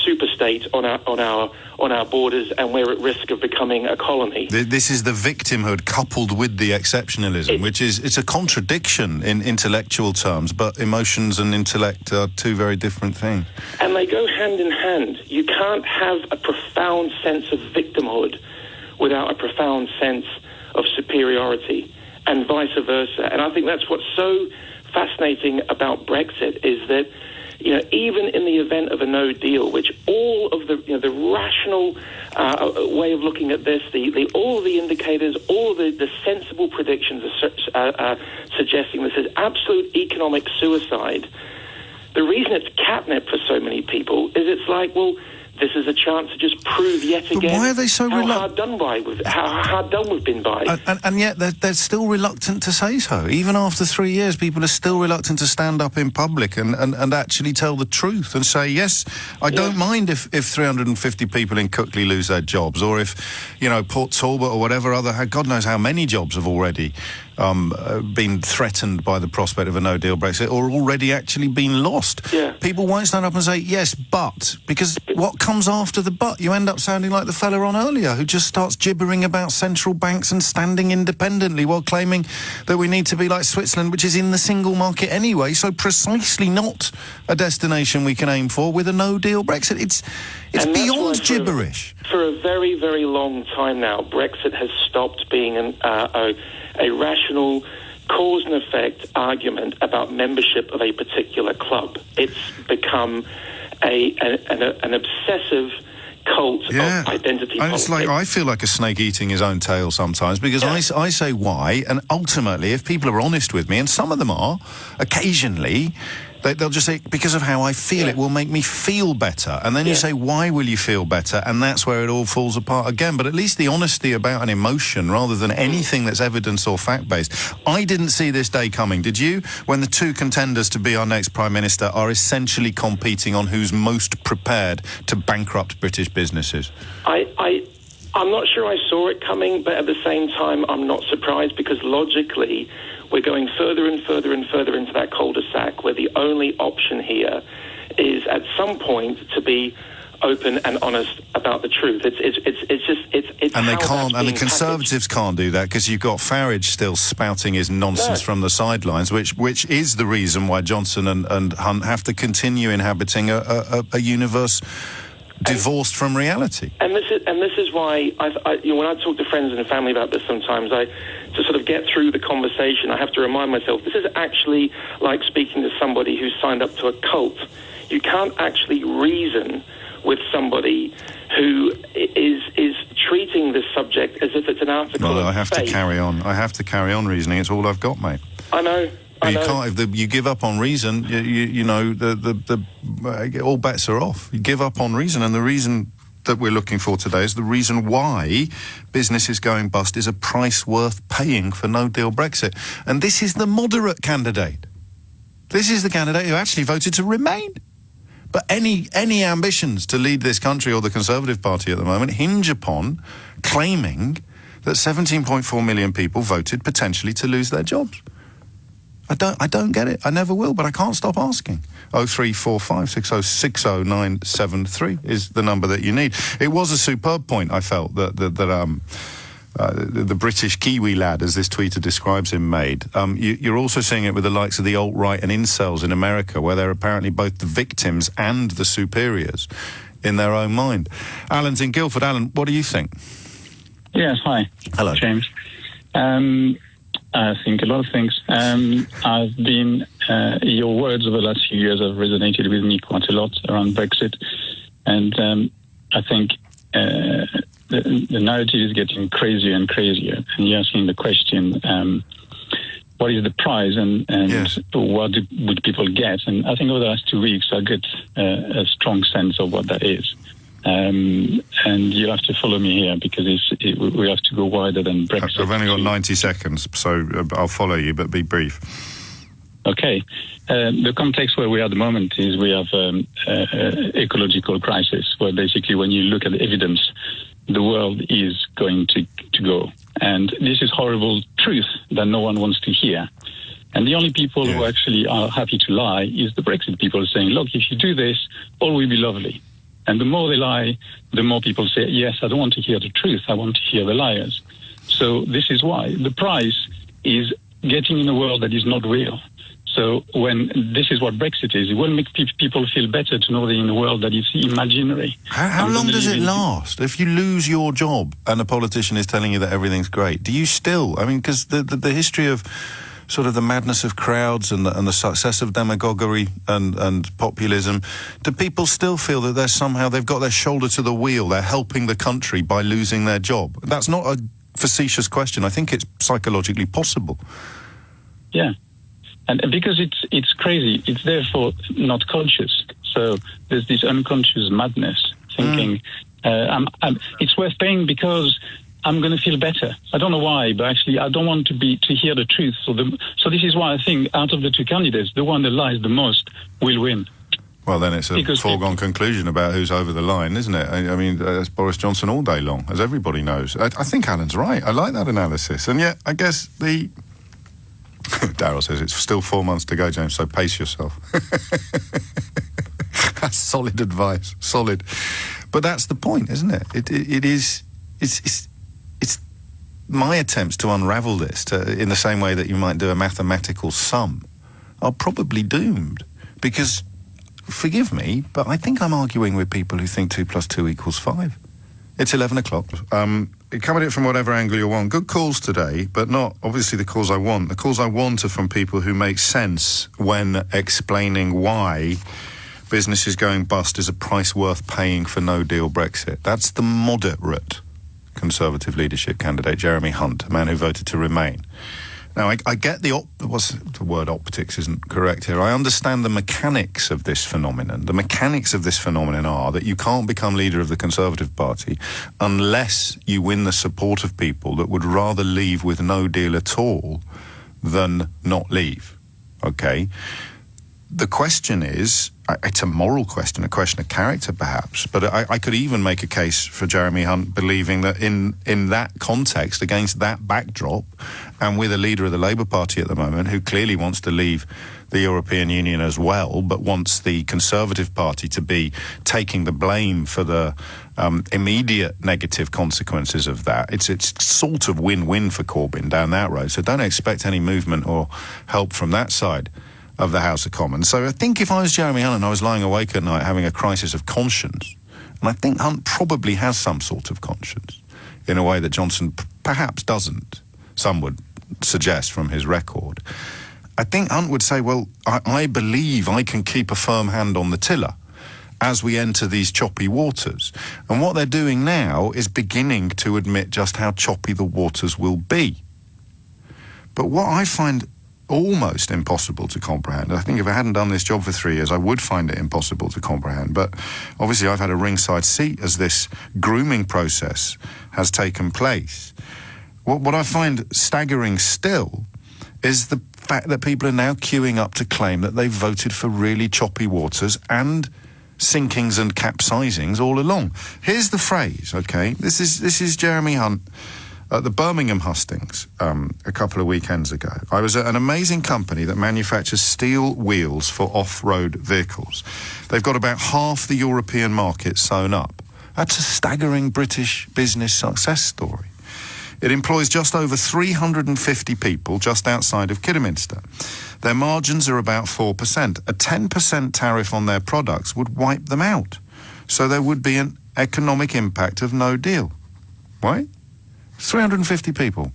superstate on our borders, and we're at risk of becoming a colony. This is the victimhood coupled with the exceptionalism, which is it's a contradiction in intellectual terms, but emotions and intellect are two very different things. And they go hand in hand. You can't have a profound sense of victimhood without a profound sense of superiority, and vice versa. And I think that's what's so fascinating about Brexit, is that even in the event of a no deal, which all of the rational way of looking at this, all of the indicators, all the sensible predictions are suggesting this is absolute economic suicide. The reason it's catnip for so many people is it's like, well, this is a chance to just prove yet again why are they so how hard done we've been by. And yet they're still reluctant to say so. Even after 3 years, people are still reluctant to stand up in public and actually tell the truth and say, yes, I don't mind if 350 people in Cookley lose their jobs, or if, Port Talbot or whatever other, God knows how many jobs have already been threatened by the prospect of a no-deal Brexit, or already actually been lost. Yeah. People won't stand up and say, yes, but, because what comes after the but? You end up sounding like the fella on earlier who just starts gibbering about central banks and standing independently while claiming that we need to be like Switzerland, which is in the single market anyway, so precisely not a destination we can aim for with a no-deal Brexit. It's beyond gibberish. For a very, very long time now, Brexit has stopped being a rational cause and effect argument about membership of a particular club. It's become an obsessive cult of identity politics. It's like, I feel like a snake eating his own tail sometimes, because I say why, and ultimately, if people are honest with me, and some of them are, occasionally, They'll just say, because of how I feel, it will make me feel better. And then you say, why will you feel better? And that's where it all falls apart again. But at least the honesty about an emotion rather than anything that's evidence or fact-based. I didn't see this day coming, did you? When the two contenders to be our next Prime Minister are essentially competing on who's most prepared to bankrupt British businesses. I'm not sure I saw it coming, but at the same time, I'm not surprised because logically, we're going further and further and further into that cul-de-sac where the only option here is at some point to be open and honest about the truth. It's and they how can't, that's and the being Conservatives can't do that because you've got Farage still spouting his nonsense from the sidelines, which is the reason why Johnson and Hunt have to continue inhabiting a universe divorced from reality. And this is why when I talk to friends and family about this, sometimes to sort of get through the conversation, I have to remind myself this is actually like speaking to somebody who's signed up to a cult. You can't actually reason with somebody who is treating this subject as if it's an article of Well, I have faith. to carry on. I have to carry on reasoning. It's all I've got, mate. I know. You can't. If you give up on reason, you know, all bets are off. You give up on reason, and the reason that we're looking for today is the reason why business is going bust is a price worth paying for no-deal Brexit. And this is the moderate candidate. This is the candidate who actually voted to remain. But any ambitions to lead this country or the Conservative Party at the moment hinge upon claiming that 17.4 million people voted potentially to lose their jobs. I don't get it. I never will, but I can't stop asking. 0345 60 60973 is the number that you need. It was a superb point, I felt, that the British Kiwi lad, as this tweeter describes him, made. You're also seeing it with the likes of the alt-right and incels in America, where they're apparently both the victims and the superiors in their own mind. Alan's in Guildford. Alan, what do you think? Yes, hi. Hello. James. I think a lot of things. I've been, your words over the last few years have resonated with me quite a lot around Brexit. And I think the narrative is getting crazier and crazier. And you're asking the question, what is the prize and yes. what would people get? And I think over the last 2 weeks, I get a strong sense of what that is. And you'll have to follow me here because we have to go wider than Brexit. I've only got 90 seconds, so I'll follow you, but be brief. Okay. The context where we are at the moment is we have ecological crisis, where basically when you look at the evidence, the world is going to go. And this is horrible truth that no one wants to hear. And the only people who actually are happy to lie is the Brexit people saying, look, if you do this, all will be lovely. And the more they lie, the more people say, yes, I don't want to hear the truth. I want to hear the liars. So this is why. The price is getting in a world that is not real. So when this is what Brexit is, it will make people feel better to know they're in a world that is imaginary. How long does it last? If you lose your job and a politician is telling you that everything's great, do you still? I mean, because the history of sort of the madness of crowds and the success of demagoguery and populism, do people still feel that they've got their shoulder to the wheel, they're helping the country by losing their job? That's not a facetious question. I think it's psychologically possible. Yeah. And because it's crazy, it's therefore not conscious. So there's this unconscious madness, thinking, it's worth paying because I'm going to feel better. I don't know why, but actually I don't want to hear the truth. So this is why I think out of the two candidates, the one that lies the most will win. Well, then it's a foregone conclusion about who's over the line, isn't it? I mean, it's Boris Johnson all day long, as everybody knows. I think Alan's right. I like that analysis. And yet, I guess Darryl says it's still 4 months to go, James, so pace yourself. That's solid advice. Solid. But that's the point, isn't it? It's my attempts to unravel this in the same way that you might do a mathematical sum are probably doomed. Because, forgive me, but I think I'm arguing with people who think 2 + 2 = 5. It's 11 o'clock. Come at it from whatever angle you want. Good calls today, but not obviously the calls I want. The calls I want are from people who make sense when explaining why business is going bust is a price worth paying for no-deal Brexit. That's the moderate Conservative leadership candidate, Jeremy Hunt, a man who voted to remain. Now, I get the word optics isn't correct here. I understand the mechanics of this phenomenon. The mechanics of this phenomenon are that you can't become leader of the Conservative Party unless you win the support of people that would rather leave with no deal at all than not leave. Okay? The question is, it's a moral question, a question of character perhaps, but I could even make a case for Jeremy Hunt believing that in that context, against that backdrop, and with a leader of the Labour Party at the moment who clearly wants to leave the European Union as well, but wants the Conservative Party to be taking the blame for the immediate negative consequences of that. It's sort of win-win for Corbyn down that road, so don't expect any movement or help from that side of the House of Commons. So I think if I was Jeremy Hunt and I was lying awake at night having a crisis of conscience, and I think Hunt probably has some sort of conscience in a way that Johnson perhaps doesn't, some would suggest from his record, I think Hunt would say, well, I believe I can keep a firm hand on the tiller as we enter these choppy waters. And what they're doing now is beginning to admit just how choppy the waters will be. But what I find almost impossible to comprehend. I think if I hadn't done this job for 3 years, I would find it impossible to comprehend. But obviously I've had a ringside seat as this grooming process has taken place. What I find staggering still is the fact that people are now queuing up to claim that they voted for really choppy waters and sinkings and capsizings all along. Here's the phrase, okay? This is Jeremy Hunt at the Birmingham hustings a couple of weekends ago. I was at an amazing company that manufactures steel wheels for off-road vehicles. They've got about half the European market sewn up. That's a staggering British business success story. It employs just over 350 people just outside of Kidderminster. Their margins are about 4%. A 10% tariff on their products would wipe them out. So there would be an economic impact of no deal. Why? 350 people.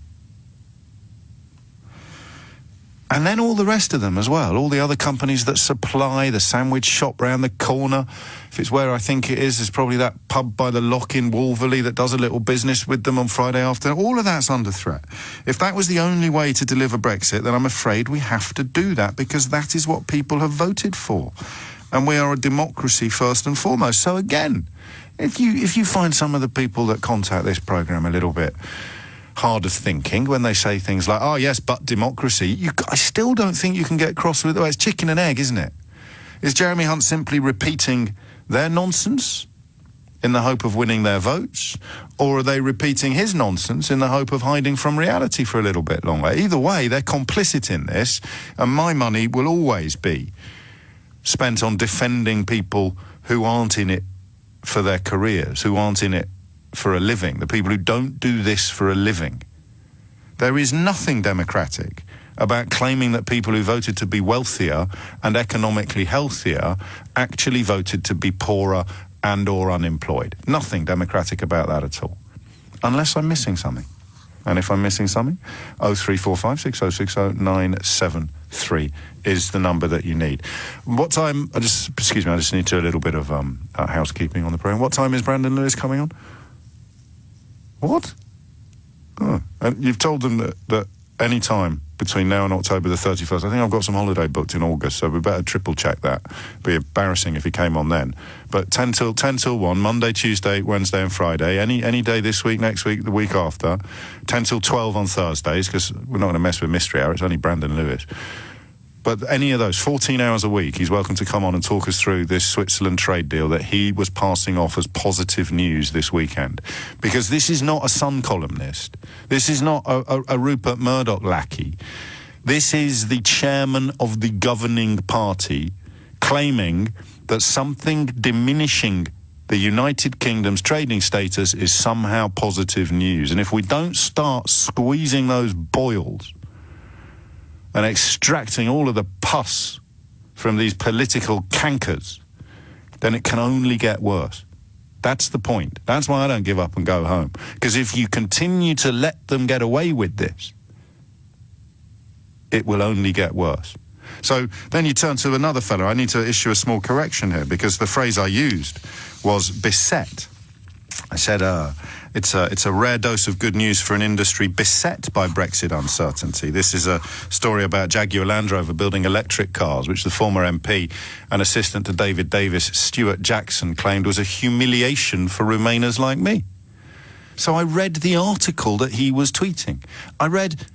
And then all the rest of them as well, all the other companies that supply the sandwich shop round the corner. If it's where I think it is, there's probably that pub by the lock in Wolverley that does a little business with them on Friday afternoon. All of that's under threat. If that was the only way to deliver Brexit, then I'm afraid we have to do that, because that is what people have voted for. And we are a democracy first and foremost. So again, if you find some of the people that contact this programme a little bit hard of thinking when they say things like, oh yes, but democracy, I still don't think you can get cross with it. Well, it's chicken and egg, isn't it? Is Jeremy Hunt simply repeating their nonsense in the hope of winning their votes, or are they repeating his nonsense in the hope of hiding from reality for a little bit longer? Either way, they're complicit in this, and my money will always be spent on defending people who aren't in it for their careers, who aren't in it for a living, the people who don't do this for a living. There is nothing democratic about claiming that people who voted to be wealthier and economically healthier actually voted to be poorer and or unemployed. Nothing democratic about that at all. Unless I'm missing something. And if I'm missing something, 0345 6060 973 is the number that you need. What time, I just need to do a little bit of housekeeping on the programme. What time is Brandon Lewis coming on? What? Oh. And you've told them that any time between now and October the 31st, I think I've got some holiday booked in August, so we better triple check that. It'd be embarrassing if he came on then. But 10 till 1, Monday, Tuesday, Wednesday and Friday, any day this week, next week, the week after, 10 till 12 on Thursdays, because we're not going to mess with Mystery Hour, it's only Brandon Lewis. But any of those, 14 hours a week, he's welcome to come on and talk us through this Switzerland trade deal that he was passing off as positive news this weekend. Because this is not a Sun columnist. This is not a Rupert Murdoch lackey. This is the chairman of the governing party claiming that something diminishing the United Kingdom's trading status is somehow positive news. And if we don't start squeezing those boils and extracting all of the pus from these political cankers, then it can only get worse. That's the point. That's why I don't give up and go home. Because if you continue to let them get away with this, it will only get worse. So then you turn to another fellow. I need to issue a small correction here, because the phrase I used was beset. I said, it's a rare dose of good news for an industry beset by Brexit uncertainty. This is a story about Jaguar Land Rover building electric cars, which the former MP and assistant to David Davis, Stuart Jackson, claimed was a humiliation for Remainers like me. So I read the article that he was tweeting. I read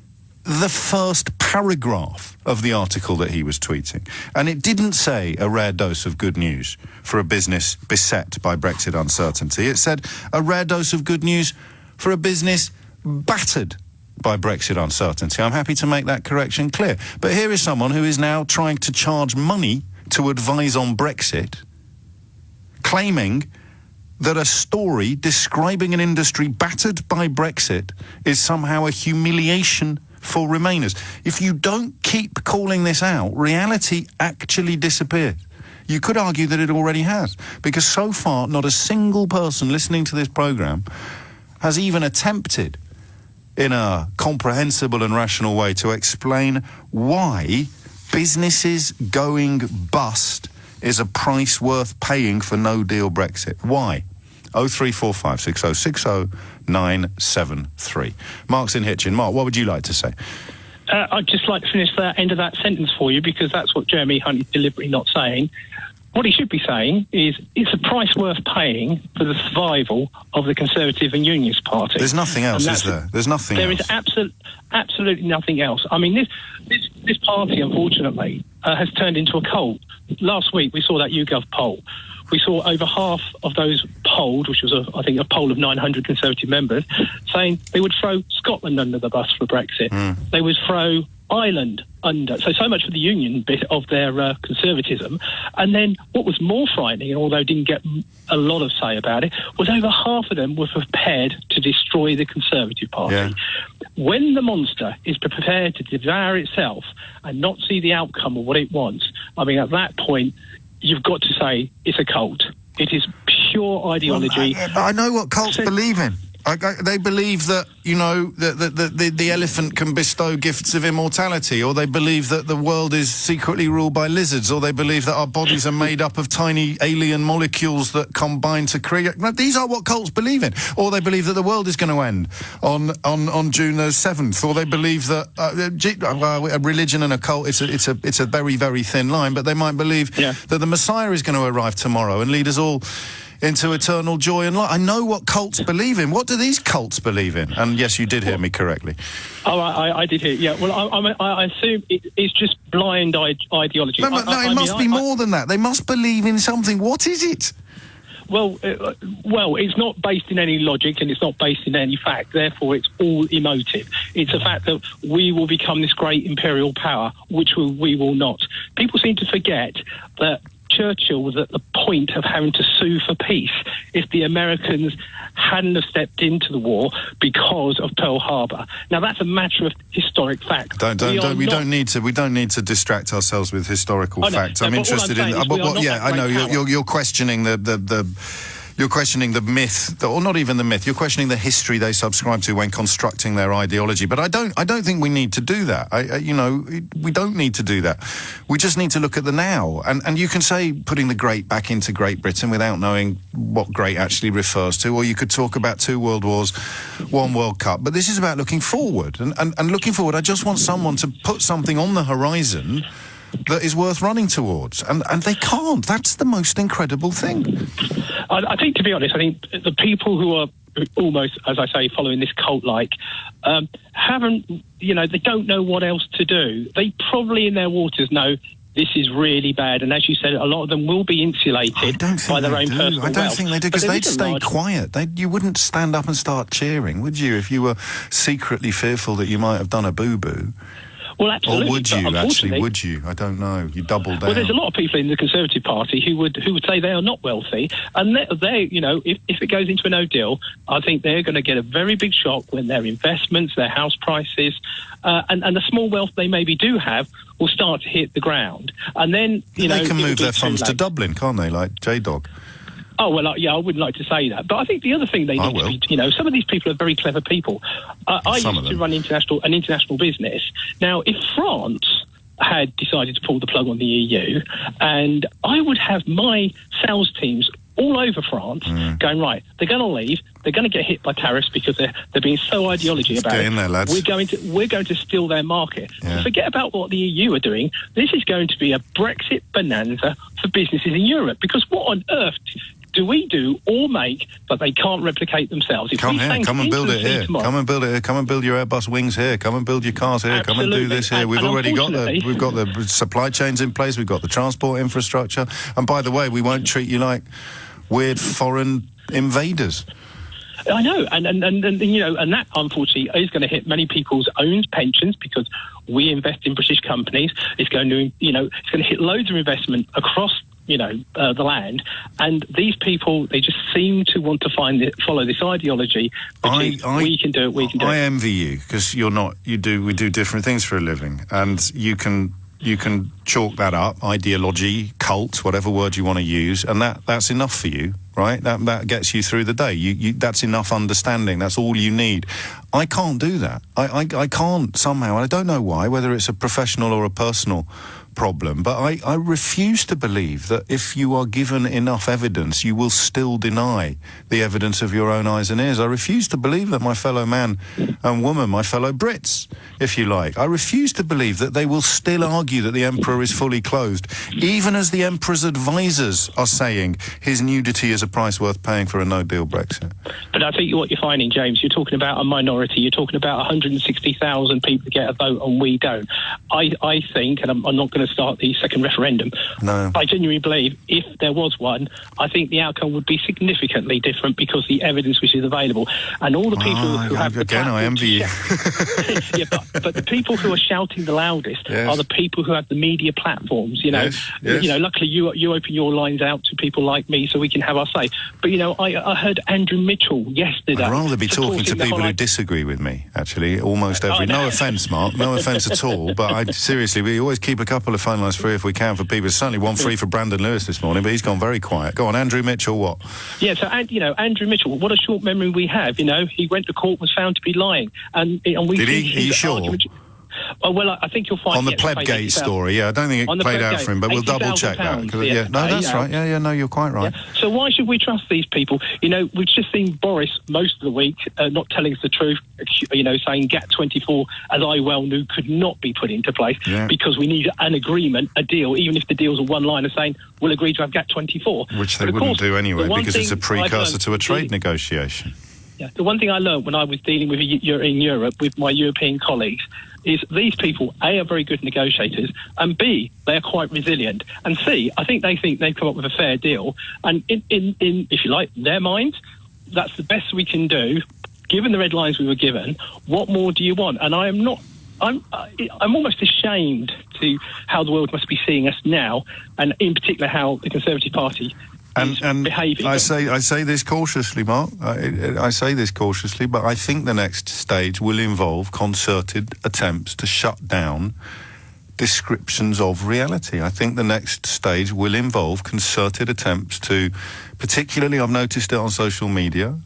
the first paragraph of the article that he was tweeting. And it didn't say a rare dose of good news for a business beset by Brexit uncertainty. It said a rare dose of good news for a business battered by Brexit uncertainty. I'm happy to make that correction clear. But here is someone who is now trying to charge money to advise on Brexit, claiming that a story describing an industry battered by Brexit is somehow a humiliation for Remainers. If you don't keep calling this out, reality actually disappears. You could argue that it already has, because so far not a single person listening to this programme has even attempted in a comprehensible and rational way to explain why businesses going bust is a price worth paying for no-deal Brexit. Why? 0345 6060 973. Mark's in Hitchin. Mark, what would you like to say? I'd just like to finish that end of that sentence for you, because that's what Jeremy Hunt is deliberately not saying. What he should be saying is it's a price worth paying for the survival of the Conservative and Unionist Party. There's nothing else, is there? There's nothing else. There is absolutely nothing else. I mean, this party, unfortunately, has turned into a cult. Last week, we saw that YouGov poll. We saw over half of those polled, which was, I think, a poll of 900 Conservative members, saying they would throw Scotland under the bus for Brexit. They would throw Ireland under. So much for the Union bit of their conservatism. And then what was more frightening, and although didn't get a lot of say about it, was over half of them were prepared to destroy the Conservative Party. Yeah. When the monster is prepared to devour itself and not see the outcome of what it wants, I mean, at that point, you've got to say it's a cult. It is pure ideology. Well, I know what cults believe in. They believe that, you know, the elephant can bestow gifts of immortality, or they believe that the world is secretly ruled by lizards, or they believe that our bodies are made up of tiny alien molecules that combine to create... No, these are what cults believe in. Or they believe that the world is going to end on June the 7th, or they believe that a religion and a cult, it's a very, very thin line, but they might believe that the Messiah is going to arrive tomorrow and lead us all into eternal joy and light. I know what cults believe in. What do these cults believe in? And yes, you did hear me correctly. Oh, I did hear. Yeah. Well, I assume it's just blind ideology. No, it must be more than that. They must believe in something. What is it? Well, it's not based in any logic and it's not based in any fact. Therefore, it's all emotive. It's a fact that we will become this great imperial power, which we will not. People seem to forget that Churchill was at the point of having to sue for peace if the Americans hadn't have stepped into the war because of Pearl Harbor. Now that's a matter of historic fact. We don't need to distract ourselves with historical facts. I'm interested in. I know you're questioning You're questioning the myth, or not even the myth. You're questioning the history they subscribe to when constructing their ideology. But I don't think we need to do that. We don't need to do that. We just need to look at the now. And you can say putting the great back into Great Britain without knowing what great actually refers to, or you could talk about 2 world wars, 1 World Cup. But this is about looking forward. And looking forward, I just want someone to put something on the horizon that is worth running towards, and they can't. That's the most incredible thing. I think, to be honest, I think the people who are almost, as I say, following this cult-like, haven't, they don't know what else to do. They probably in their waters know this is really bad, and as you said, a lot of them will be insulated by their own personal wealth. I don't think they do, because they'd stay quiet. You wouldn't stand up and start cheering, would you, if you were secretly fearful that you might have done a boo-boo? Well, absolutely. Or would you, actually? Would you? I don't know. You double down. Well, there's a lot of people in the Conservative Party who would say they are not wealthy, and they if it goes into a no deal, I think they're going to get a very big shock when their investments, their house prices, and the small wealth they maybe do have will start to hit the ground. And then, they can move their funds to Dublin, can't they, like J-Dog? Oh, well, I wouldn't like to say that. But I think the other thing they need to be, some of these people are very clever people. I used to run an international business. Now, if France had decided to pull the plug on the EU, and I would have my sales teams all over France, going, right, they're going to leave, they're going to get hit by tariffs because they're being so ideology about Get it. in there, lads. We're going to steal their market. Yeah. Forget about what the EU are doing. This is going to be a Brexit bonanza for businesses in Europe, because what on earth do we do or make that they can't replicate themselves? If Come we here, sank come and into build the it sea here. tomorrow- Come and build it here. Come and build your Airbus wings here. Come and build your cars here. Come and do Absolutely. this here. And- We've and already got unfortunately- we've got the supply chains in place. We've got the transport infrastructure. And by the way, we won't treat you like weird foreign invaders. I know, and you know, and that unfortunately is going to hit many people's own pensions, because we invest in British companies. It's going to, you know, it's going to hit loads of investment across, you know, the land, and these people, they just seem to want to follow this ideology. Which is, we can do it. We can do it. I envy you, because you're not. We do different things for a living, and you can chalk that up, ideology, cult, whatever word you want to use, and that's enough for you, right? That gets you through the day. That's enough understanding. That's all you need. I can't do that. I can't somehow, and I don't know why, whether it's a professional or a personal problem, but I refuse to believe that if you are given enough evidence, you will still deny the evidence of your own eyes and ears. I refuse to believe that, my fellow man and woman, my fellow Brits, if you like. I refuse to believe that they will still argue that the Emperor is fully clothed, even as the Emperor's advisors are saying his nudity is a price worth paying for a no-deal Brexit. But I think what you're finding, James, you're talking about a minority. You're talking about 160,000 people get a vote and we don't. I think, and I'm not going to start the second referendum. No. I genuinely believe if there was one, I think the outcome would be significantly different, because the evidence which is available, and all the people who have again, I envy you. Yeah, but the people who are shouting the loudest are the people who have the media platforms. You know, Yes. you know. Luckily, you open your lines out to people like me, so we can have our say. But you know, I heard Andrew Mitchell yesterday. I'd rather be talking to supporting the people whole who disagree with me, actually, almost every... No offence, Mark, no offence at all, but seriously, we always keep a couple of phone lines free if we can for people. There's certainly one free for Brandon Lewis this morning, but he's gone very quiet. Go on, Andrew Mitchell, what? Yeah, so, you know, Andrew Mitchell, what a short memory we have. You know, he went to court, was found to be lying. And we Did he? think Are you his sure? argument- Well, I think you'll find... On the Plebgate story, yeah, I don't think it played out for him, but we'll double-check that. Yeah. No, that's right. Yeah, no, you're quite right. Yeah. So why should we trust these people? You know, we've just seen Boris most of the week not telling us the truth, you know, saying GATT 24, as I well knew, could not be put into place because we need an agreement, a deal, even if the deal's a one-liner saying we'll agree to have GATT 24. Which they wouldn't do anyway, because it's a precursor to a trade negotiation. Yeah, the one thing I learned when I was dealing with in Europe with my European colleagues is these people, A, are very good negotiators, and B, they are quite resilient, and C, I think they've come up with a fair deal, and in if you like, their minds, that's the best we can do, given the red lines we were given. What more do you want? And I'm almost ashamed to how the world must be seeing us now, and in particular how the Conservative Party and behaving. I say this cautiously, Mark. I say this cautiously, but I think the next stage will involve concerted attempts to shut down descriptions of reality. I think the next stage will involve concerted attempts to, particularly, I've noticed it on social media,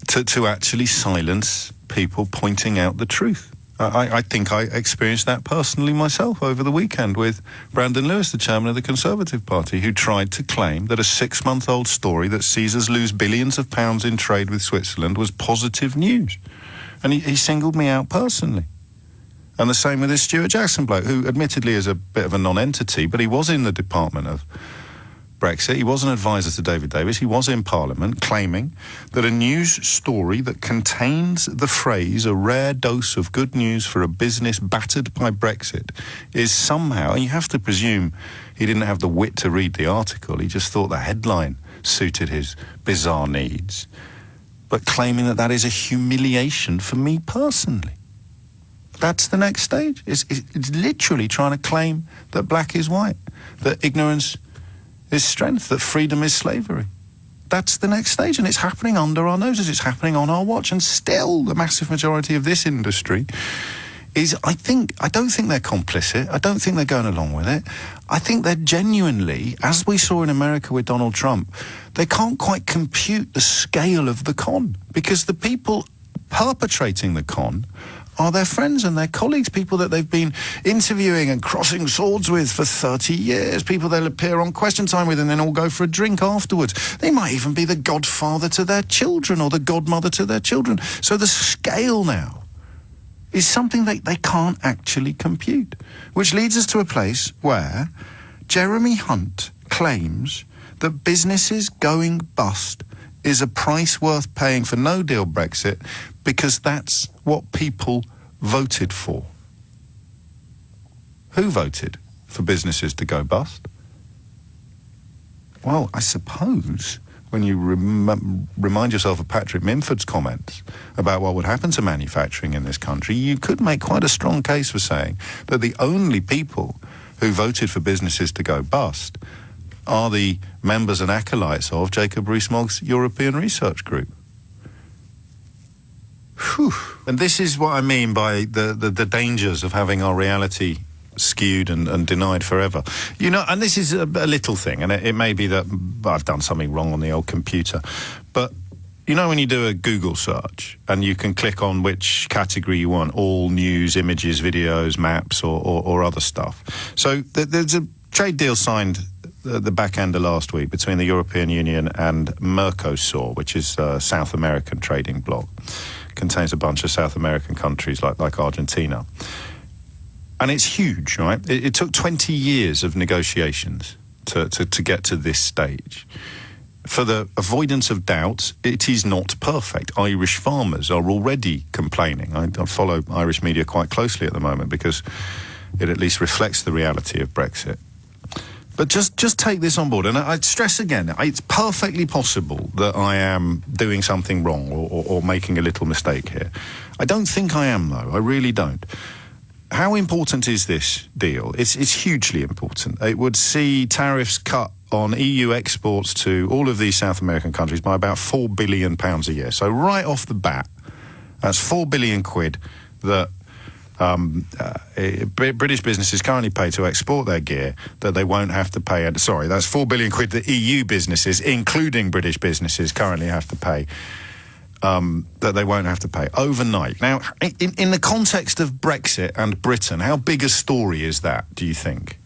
to actually silence people pointing out the truth. I think I experienced that personally myself over the weekend with Brandon Lewis, the chairman of the Conservative Party, who tried to claim that a 6-month-old story that sees us lose billions of pounds in trade with Switzerland was positive news. And he singled me out personally. And the same with this Stuart Jackson bloke, who admittedly is a bit of a non-entity, but he was in the Department of Brexit. He was an advisor to David Davis. He was in Parliament claiming that a news story that contains the phrase "a rare dose of good news for a business battered by Brexit" is somehow, and you have to presume he didn't have the wit to read the article, he just thought the headline suited his bizarre needs, but claiming that is a humiliation for me personally. That's the next stage. It's literally trying to claim that black is white, that ignorance is strength, that freedom is slavery. That's the next stage, and it's happening under our noses. It's happening on our watch, and still the massive majority of this industry is, I don't think they're complicit. I don't think they're going along with it. I think they're genuinely, as we saw in America with Donald Trump, they can't quite compute the scale of the con, because the people perpetrating the con are their friends and their colleagues, people that they've been interviewing and crossing swords with for 30 years, people they'll appear on Question Time with and then all go for a drink afterwards. They might even be the godfather to their children or the godmother to their children. So the scale now is something they can't actually compute, which leads us to a place where Jeremy Hunt claims that businesses going bust is a price worth paying for no-deal Brexit because that's what people voted for. Who voted for businesses to go bust? Well, I suppose when you remind yourself of Patrick Minford's comments about what would happen to manufacturing in this country, you could make quite a strong case for saying that the only people who voted for businesses to go bust are the members and acolytes of Jacob Rees-Mogg's European Research Group. Whew. And this is what I mean by the dangers of having our reality skewed and denied forever. You know, and this is a little thing, and it may be that I've done something wrong on the old computer, but you know when you do a Google search and you can click on which category you want, all news, images, videos, maps, or other stuff. So there's a trade deal signed the back end of last week between the European Union and Mercosur, which is a South American trading bloc. Contains a bunch of South American countries like Argentina. And it's huge, right? It took 20 years of negotiations to get to this stage. For the avoidance of doubt, it is not perfect. Irish farmers are already complaining. I follow Irish media quite closely at the moment because it at least reflects the reality of Brexit. But just take this on board. And I'd stress again, it's perfectly possible that I am doing something wrong or making a little mistake here. I don't think I am, though. I really don't. How important is this deal? It's hugely important. It would see tariffs cut on EU exports to all of these South American countries by about £4 billion a year. So right off the bat, that's £4 billion that British businesses currently pay to export their gear that they won't have to pay. Sorry, that's £4 billion that EU businesses, including British businesses, currently have to pay. That they won't have to pay overnight. Now, in the context of Brexit and Britain, how big a story is that, do you think?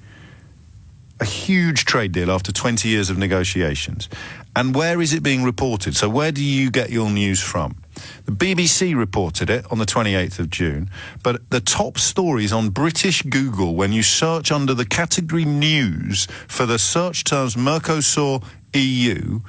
A huge trade deal after 20 years of negotiations. And where is it being reported? So where do you get your news from? The BBC reported it on the 28th of June, but the top stories on British Google, when you search under the category news for the search terms Mercosur EU,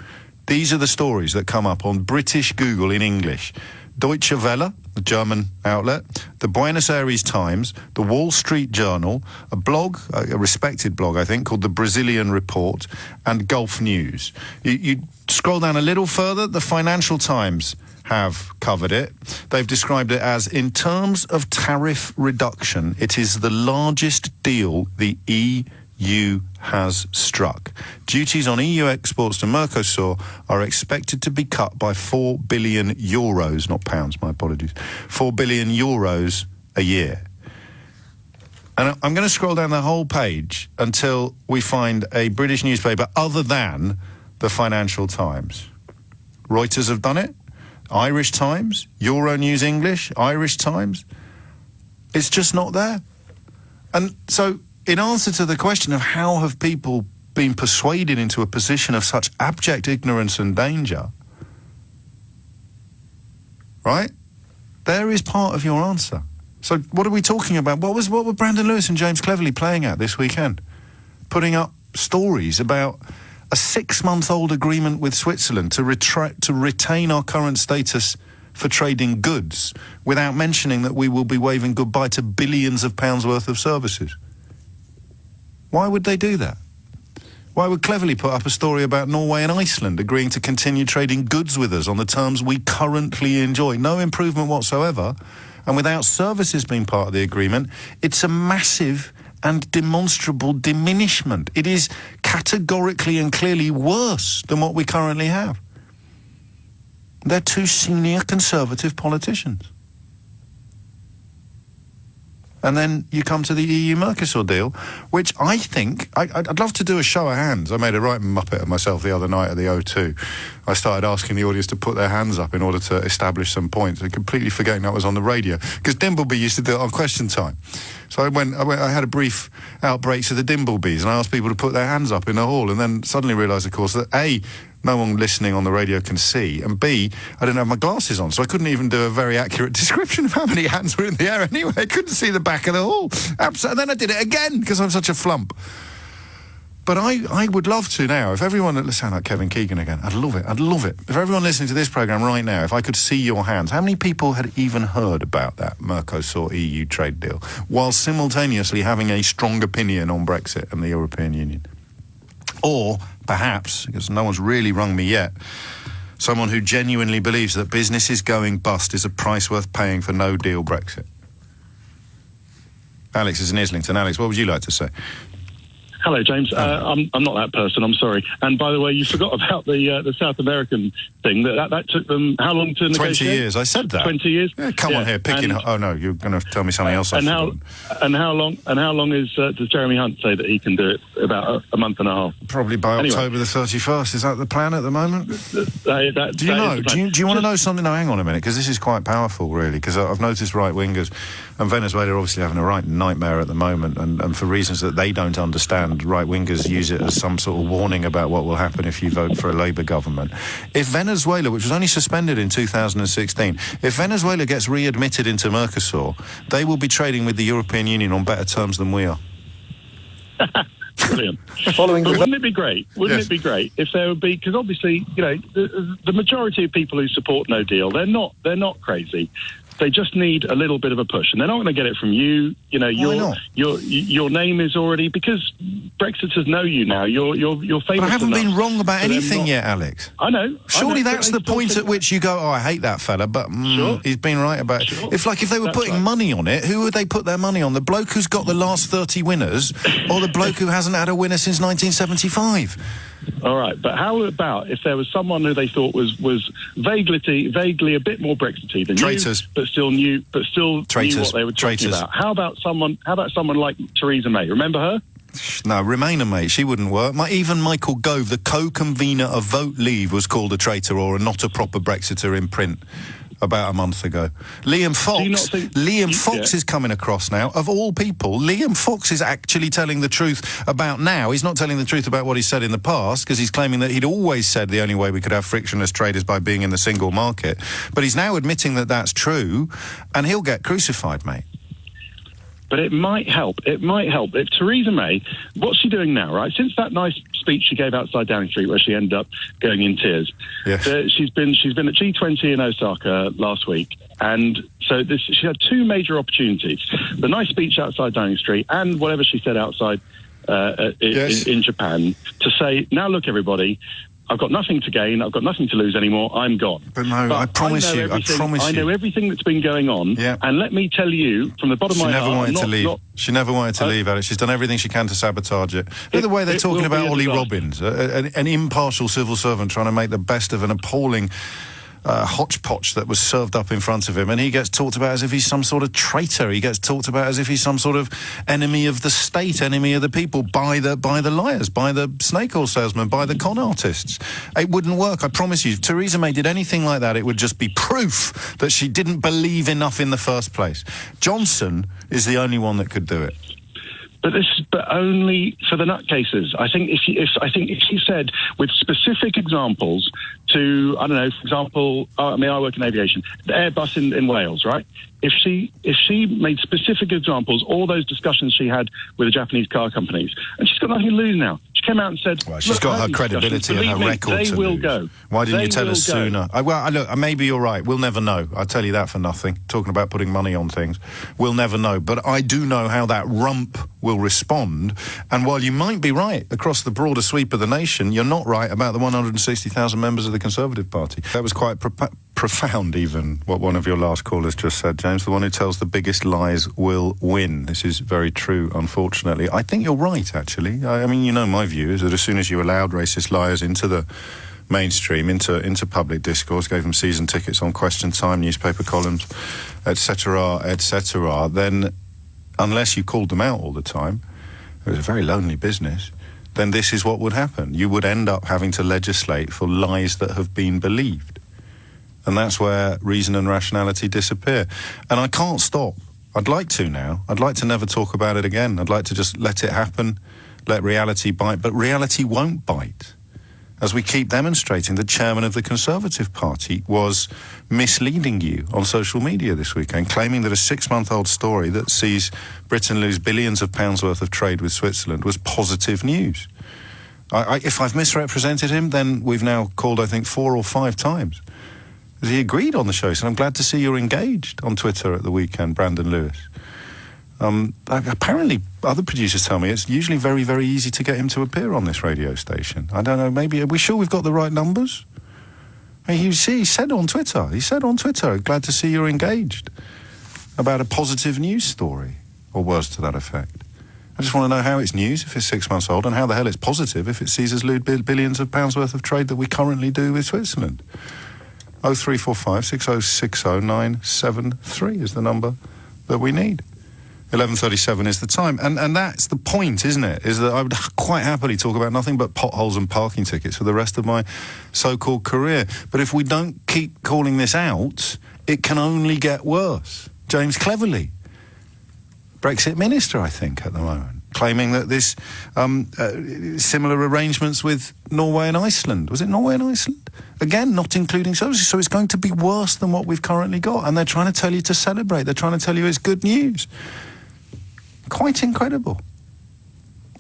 these are the stories that come up on British Google in English. Deutsche Welle, the German outlet, the Buenos Aires Times, the Wall Street Journal, a blog, a respected blog, I think, called the Brazilian Report, and Gulf News. You scroll down a little further, the Financial Times have covered it. They've described it as, in terms of tariff reduction, it is the largest deal the EU has struck. Duties on EU exports to Mercosur are expected to be cut by €4 billion, not pounds, my apologies, €4 billion a year. And I'm going to scroll down the whole page until we find a British newspaper other than the Financial Times. Reuters have done it, Irish Times, Euronews English, Irish Times. It's just not there. And so, in answer to the question of how have people been persuaded into a position of such abject ignorance and danger, right? There is part of your answer. So what are we talking about? What were Brandon Lewis and James Cleverly playing at this weekend? Putting up stories about a 6-month-old agreement with Switzerland to retain our current status for trading goods without mentioning that we will be waving goodbye to billions of pounds worth of services. Why would they do that? Why would Cleverly put up a story about Norway and Iceland agreeing to continue trading goods with us on the terms we currently enjoy? No improvement whatsoever. And without services being part of the agreement, it's a massive and demonstrable diminishment. It is categorically and clearly worse than what we currently have. They're two senior Conservative politicians. And then you come to the EU-Mercosur deal, which I think... I'd love to do a show of hands. I made a right muppet of myself the other night at the O2. I started asking the audience to put their hands up in order to establish some points, and completely forgetting that was on the radio. Because Dimbleby used to do it on Question Time. So I had a brief outbreak of the Dimblebees, and I asked people to put their hands up in the hall, and then suddenly realised, of course, that A, no one listening on the radio can see, and B, I didn't have my glasses on, so I couldn't even do a very accurate description of how many hands were in the air anyway. I couldn't see the back of the hall. And then I did it again, because I'm such a flump. But I would love to now, if everyone... Let's sound like Kevin Keegan again. I'd love it. If everyone listening to this programme right now, if I could see your hands, how many people had even heard about that Mercosur-EU trade deal, while simultaneously having a strong opinion on Brexit and the European Union? Or, perhaps, because no one's really rung me yet, someone who genuinely believes that businesses going bust is a price worth paying for no-deal Brexit. Alex is in Islington. Alex, what would you like to say? Hello, James. I'm not that person. I'm sorry. And by the way, you forgot about the South American thing. That took them how long to negotiate? 20 years. I said that. 20 years. Yeah, come on here, picking. Oh no, you're going to tell me something else. And how long is does Jeremy Hunt say that he can do it? About a month and a half. Probably by October the 31st. Is that the plan at the moment? Do you know? Do you want to know something? No, hang on a minute, because this is quite powerful, really. Because I've noticed right wingers, and Venezuela are obviously having a right nightmare at the moment, and for reasons that they don't understand. Right-wingers use it as some sort of warning about what will happen if you vote for a Labour government. If Venezuela, which was only suspended in 2016, if Venezuela gets readmitted into Mercosur, they will be trading with the European Union on better terms than we are. Brilliant. Wouldn't it be great? Wouldn't it be great if there would be, because obviously, you know, the majority of people who support no deal, they're not crazy. They just need a little bit of a push, and they're not going to get it from you. You know, your name is already, because Brexiters know you now. You're famous. But I haven't been wrong about anything yet, Alex. I know. Surely that's the point at which you go, oh, I hate that fella, but he's been right about it. Sure. If they were putting money on it, who would they put their money on? The bloke who's got the last 30 winners, or the bloke who hasn't had a winner since 1975? All right, but how about if there was someone who they thought was vaguely a bit more Brexity than traitors, you, but still knew what they were talking about? How about someone like Theresa May? Remember her? No, Remainer, mate. She wouldn't work. Even Michael Gove, the co-convener of Vote Leave, was called a traitor or a not a proper Brexiter in print about a month ago. Liam Fox is coming across now. Of all people, Liam Fox is actually telling the truth about now. He's not telling the truth about what he said in the past, because he's claiming that he'd always said the only way we could have frictionless trade is by being in the single market. But he's now admitting that that's true, and he'll get crucified, mate. But it might help. It might help if Theresa May, what's she doing now, right? Since that nice speech she gave outside Downing Street, where she ended up going in tears. Yes. She's been at G20 in Osaka last week, and so she had two major opportunities: the nice speech outside Downing Street and whatever she said outside in Japan, to say, "Now look, everybody, I've got nothing to gain. I've got nothing to lose anymore. I'm gone." But no, I promise you. I know everything that's been going on. Yeah. And let me tell you, from the bottom of my heart, she never wanted to leave, Alex. She's done everything she can to sabotage it. Look the way they're talking about Ollie Robbins, an impartial civil servant trying to make the best of an appalling hodgepodge that was served up in front of him, and he gets talked about as if he's some sort of traitor. He gets talked about as if he's some sort of enemy of the state, enemy of the people, by the liars, by the snake oil salesmen, by the con artists. It wouldn't work, I promise you. If Theresa May did anything like that, it would just be proof that she didn't believe enough in the first place. Johnson is the only one that could do it. But only for the nutcases. I think if she said with specific examples to, I don't know, for example, I work in aviation, the Airbus in Wales, right? If she made specific examples, all those discussions she had with the Japanese car companies, and she's got nothing to lose now. She came out and said, well, she's got her credibility and her record to lose. Go. Why didn't you tell us sooner? Look, maybe you're right. We'll never know. I'll tell you that for nothing. Talking about putting money on things. We'll never know. But I do know how that rump will respond. And while you might be right across the broader sweep of the nation, you're not right about the 160,000 members of the Conservative Party. That was quite profound, even, what one of your last callers just said, James. The one who tells the biggest lies will win. This is very true, unfortunately. I think you're right, actually. I mean, you know, my view is that as soon as you allowed racist liars into the mainstream, into public discourse, gave them season tickets on Question Time, newspaper columns, etc., then unless you called them out all the time, it was a very lonely business, then this is what would happen. You would end up having to legislate for lies that have been believed. And that's where reason and rationality disappear. And I can't stop. I'd like to now. I'd like to never talk about it again. I'd like to just let it happen, let reality bite. But reality won't bite. As we keep demonstrating, the chairman of the Conservative Party was misleading you on social media this weekend, claiming that a 6-month-old story that sees Britain lose billions of pounds worth of trade with Switzerland was positive news. If I've misrepresented him, then we've now called, I think, 4 or 5 times. He agreed on the show, so I'm glad to see you're engaged on Twitter at the weekend, Brandon Lewis. Apparently, other producers tell me it's usually very, very easy to get him to appear on this radio station. I don't know, maybe, are we sure we've got the right numbers? He said on Twitter, glad to see you're engaged, about a positive news story, or words to that effect. I just want to know how it's news if it's 6 months old, and how the hell it's positive if it sees us lose billions of pounds worth of trade that we currently do with Switzerland. 0345 6060 973 is the number that we need. 11:37 is the time. And that's the point, isn't it? Is that I would quite happily talk about nothing but potholes and parking tickets for the rest of my so-called career. But if we don't keep calling this out, it can only get worse. James Cleverly, Brexit minister, I think, at the moment, claiming that this similar arrangements with Norway and Iceland. Was it Norway and Iceland? Again, not including services. So it's going to be worse than what we've currently got. And they're trying to tell you to celebrate. They're trying to tell you it's good news. Quite incredible.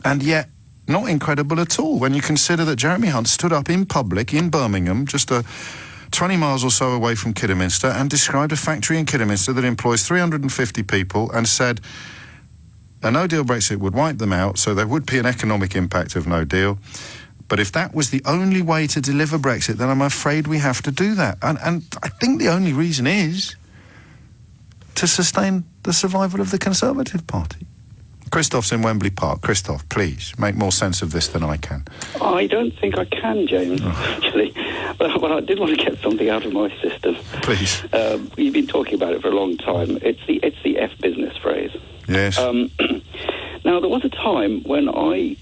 And yet, not incredible at all when you consider that Jeremy Hunt stood up in public in Birmingham, just 20 miles or so away from Kidderminster, and described a factory in Kidderminster that employs 350 people and said a no-deal Brexit would wipe them out, so there would be an economic impact of no deal. But if that was the only way to deliver Brexit, then I'm afraid we have to do that. And I think the only reason is to sustain the survival of the Conservative Party. Christoph's in Wembley Park. Christoph, please, make more sense of this than I can. I don't think I can, James, actually. But I did want to get something out of my system. Please. You've been talking about it for a long time. It's the F business phrase. Yes. Now, there was a time when I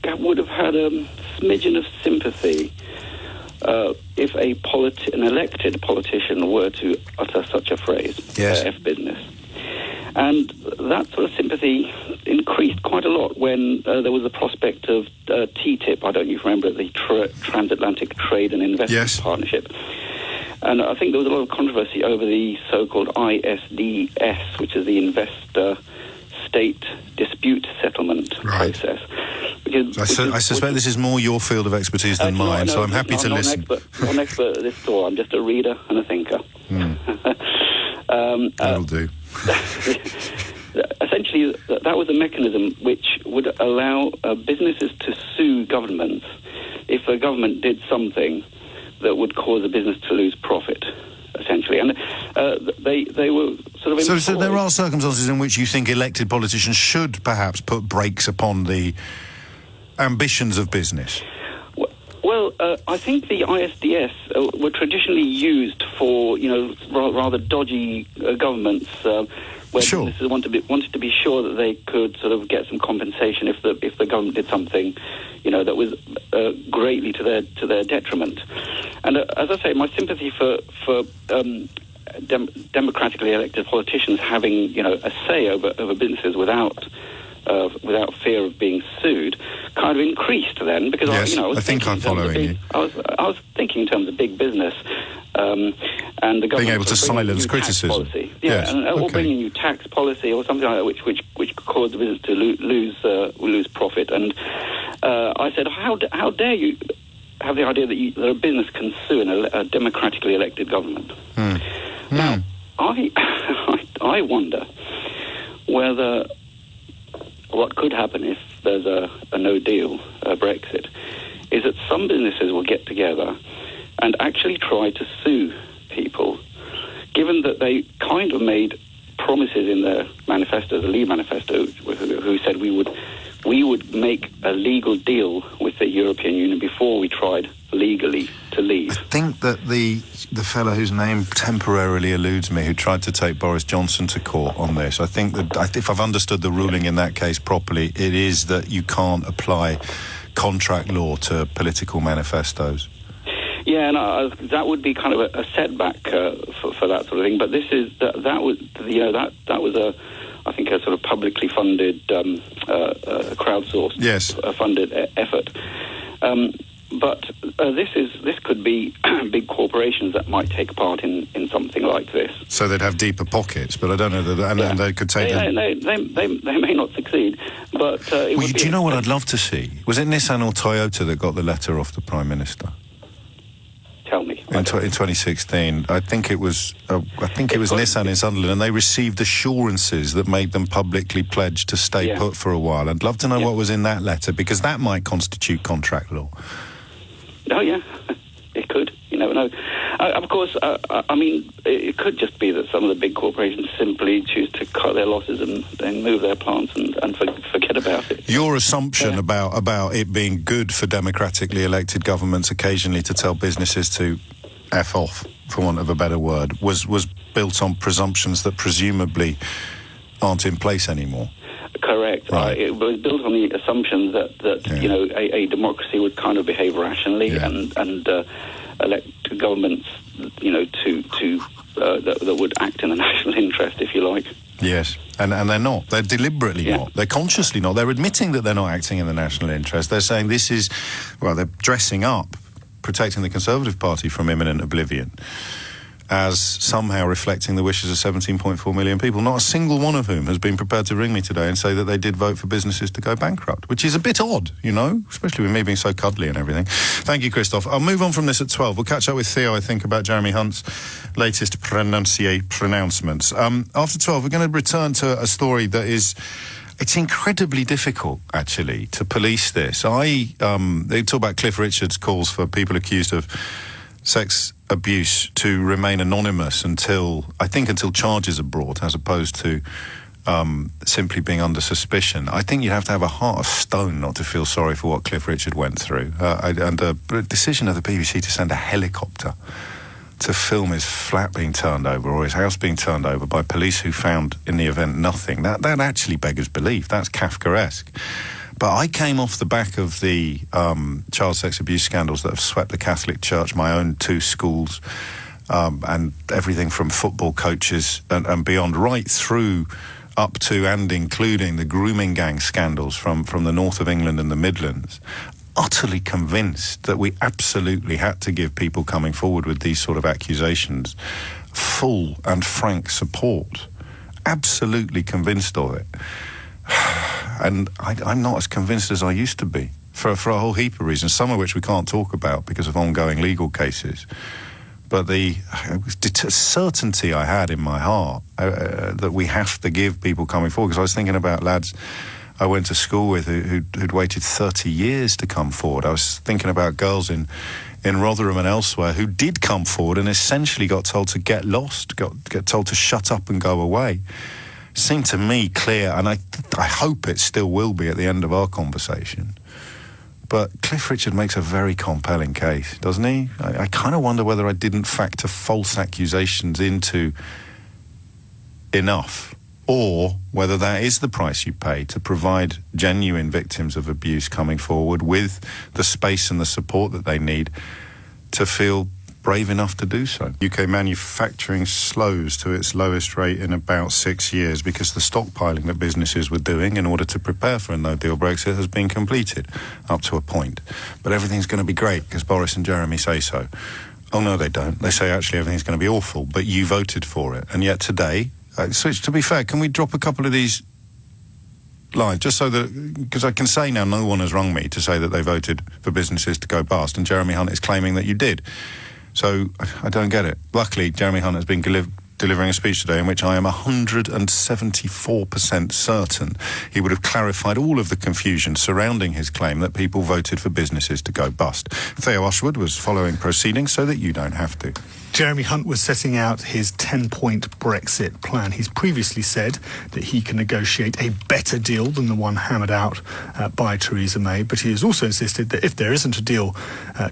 would have had a smidgen of sympathy if an elected politician were to utter such a phrase, yes. F business. And that sort of sympathy increased quite a lot when there was the prospect of TTIP. I don't know if you remember it, the Transatlantic Trade and Investment Partnership. And I think there was a lot of controversy over the so-called ISDS, which is the Investor State Dispute Settlement process. Because, I suspect this is more your field of expertise than mine, so I'm happy to listen. I'm not an expert at this store. I'm just a reader and a thinker. That'll do. Essentially, that was a mechanism which would allow businesses to sue governments if a government did something that would cause a business to lose profit, essentially. And they were sort of... So there are circumstances in which you think elected politicians should perhaps put brakes upon the ambitions of business? Well, I think the ISDS were traditionally used for, rather dodgy governments where businesses wanted to be sure that they could sort of get some compensation if the government did something, that was greatly to their detriment. And as I say, my sympathy for democratically elected politicians having, a say over businesses without fear of being sued, kind of increased then, because I think I'm following you. I was thinking in terms of big business, and the government being able to silence criticism, or bringing new tax policy or something like that, which could cause the business to lose profit. And I said, how dare you have the idea that a business can sue a democratically elected government? Now, I wonder whether what could happen if there's a no-deal Brexit is that some businesses will get together and actually try to sue people, given that they kind of made promises in their manifesto, the Leave manifesto, who said we would make a legal deal with the European Union before we tried legally to to leave. I think that the fellow whose name temporarily eludes me, who tried to take Boris Johnson to court on this, I think that if I've understood the ruling in that case properly, it is that you can't apply contract law to political manifestos. Yeah, and that would be kind of a setback for that sort of thing. But this is that was a, I think, a sort of publicly funded, crowdsourced, funded effort. But this could be big corporations that might take part in something like this. So they'd have deeper pockets, but I don't know that, and they could take. They may not succeed, but it would be. Do you know what I'd love to see? Was it Nissan or Toyota that got the letter off the Prime Minister? Tell me. In 2016, I think it was Nissan in Sunderland, and they received assurances that made them publicly pledge to stay put for a while. I'd love to know what was in that letter, because that might constitute contract law. Oh yeah, it could. You never know. Of course, I mean, it could just be that some of the big corporations simply choose to cut their losses and then move their plants and forget about it. Your assumption about it being good for democratically elected governments occasionally to tell businesses to F off, for want of a better word, was built on presumptions that presumably aren't in place anymore. Correct. Right. It was built on the assumption that you know, a democracy would kind of behave rationally and elect governments, you know, that would act in the national interest, if you like. Yes, and they're not. They're deliberately not. They're consciously not. They're admitting that they're not acting in the national interest. They're saying this is, well, they're dressing up, protecting the Conservative Party from imminent oblivion, as somehow reflecting the wishes of 17.4 million people, not a single one of whom has been prepared to ring me today and say that they did vote for businesses to go bankrupt, which is a bit odd, you know, especially with me being so cuddly and everything. Thank you, Christoph. I'll move on from this at 12. We'll catch up with Theo, I think, about Jeremy Hunt's latest pronouncements. After 12, we're going to return to a story that is... It's incredibly difficult, actually, to police this. They talk about Cliff Richard's calls for people accused of sex abuse to remain anonymous until charges are brought, as opposed to simply being under suspicion. I think you'd have to have a heart of stone not to feel sorry for what Cliff Richard went through. And the decision of the BBC to send a helicopter to film his flat being turned over or his house being turned over by police who found in the event nothing, that actually beggars belief. That's Kafkaesque. But I came off the back of the child sex abuse scandals that have swept the Catholic Church, my own two schools, and everything from football coaches and beyond, right through up to and including the grooming gang scandals from the north of England and the Midlands. Utterly convinced that we absolutely had to give people coming forward with these sort of accusations full and frank support. Absolutely convinced of it. And I'm not as convinced as I used to be for a whole heap of reasons, some of which we can't talk about because of ongoing legal cases. But the certainty I had in my heart that we have to give people coming forward, because I was thinking about lads I went to school with who'd waited 30 years to come forward. I was thinking about girls in Rotherham and elsewhere who did come forward and essentially got told to get lost, get told to shut up and go away. Seemed to me clear, and I hope it still will be at the end of our conversation. But Cliff Richard makes a very compelling case, doesn't he? I kind of wonder whether I didn't factor false accusations into enough, or whether that is the price you pay to provide genuine victims of abuse coming forward with the space and the support that they need to feel brave enough to do so. UK manufacturing slows to its lowest rate in about 6 years because the stockpiling that businesses were doing in order to prepare for a no-deal Brexit has been completed up to a point. But everything's going to be great because Boris and Jeremy say so. Oh, no, they don't. They say actually everything's going to be awful, but you voted for it. And yet today... So to be fair, can we drop a couple of these lines, just so that, because I can say now no one has rung me to say that they voted for businesses to go bust, and Jeremy Hunt is claiming that you did. So I don't get it. Luckily, Jeremy Hunt has been delivering a speech today in which I am 174% certain he would have clarified all of the confusion surrounding his claim that people voted for businesses to go bust. Theo Ushwood was following proceedings so that you don't have to. Jeremy Hunt was setting out his 10-point Brexit plan. He's previously said that he can negotiate a better deal than the one hammered out by Theresa May, but he has also insisted that if there isn't a deal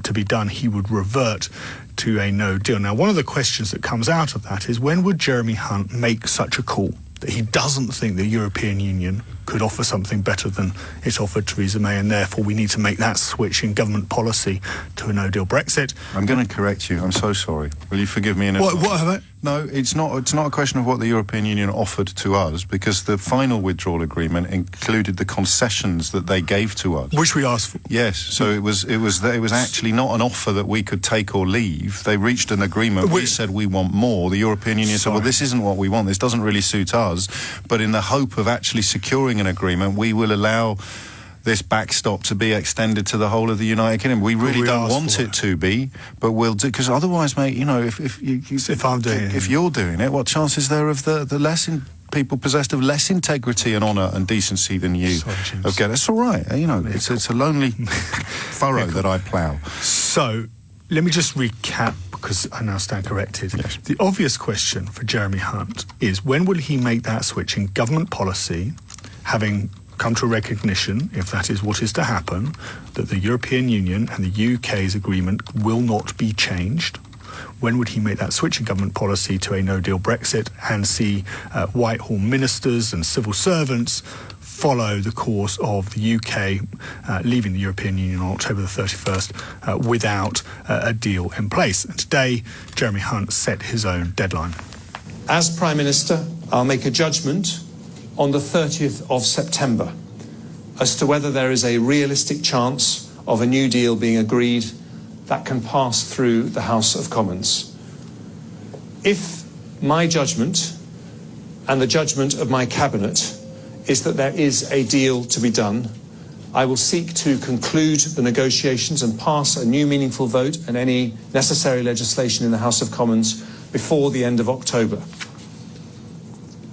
to be done, he would revert to a no deal. Now, one of the questions that comes out of that is, when would Jeremy Hunt make such a call that he doesn't think the European Union could offer something better than it offered Theresa May, and therefore we need to make that switch in government policy to a no-deal Brexit? I'm going to correct you. I'm so sorry. Will you forgive me? What have I? No, it's not a question of what the European Union offered to us, because the final withdrawal agreement included the concessions that they gave to us, which we asked for. Yes, so it was actually not an offer that we could take or leave. They reached an agreement. We said we want more. The European Union said, well, this isn't what we want. This doesn't really suit us. But in the hope of actually securing an agreement, we will allow this backstop to be extended to the whole of the United Kingdom. We really don't want it to be, but we'll do, because otherwise, mate, you know, if you're doing it, what chance is there of the people possessed of less integrity and honour and decency than you of getting? It's all right, you know. It's a lonely furrow that I plough. So let me just recap, because I now stand corrected. Yes. The obvious question for Jeremy Hunt is, when will he make that switch in government policy, having come to a recognition, if that is what is to happen, that the European Union and the UK's agreement will not be changed? When would he make that switch in government policy to a no-deal Brexit and see Whitehall ministers and civil servants follow the course of the UK leaving the European Union on October the 31st without a deal in place? And today, Jeremy Hunt set his own deadline. As Prime Minister, I'll make a judgment on the 30th of September as to whether there is a realistic chance of a new deal being agreed that can pass through the House of Commons. If my judgment and the judgment of my Cabinet is that there is a deal to be done, I will seek to conclude the negotiations and pass a new meaningful vote and any necessary legislation in the House of Commons before the end of October.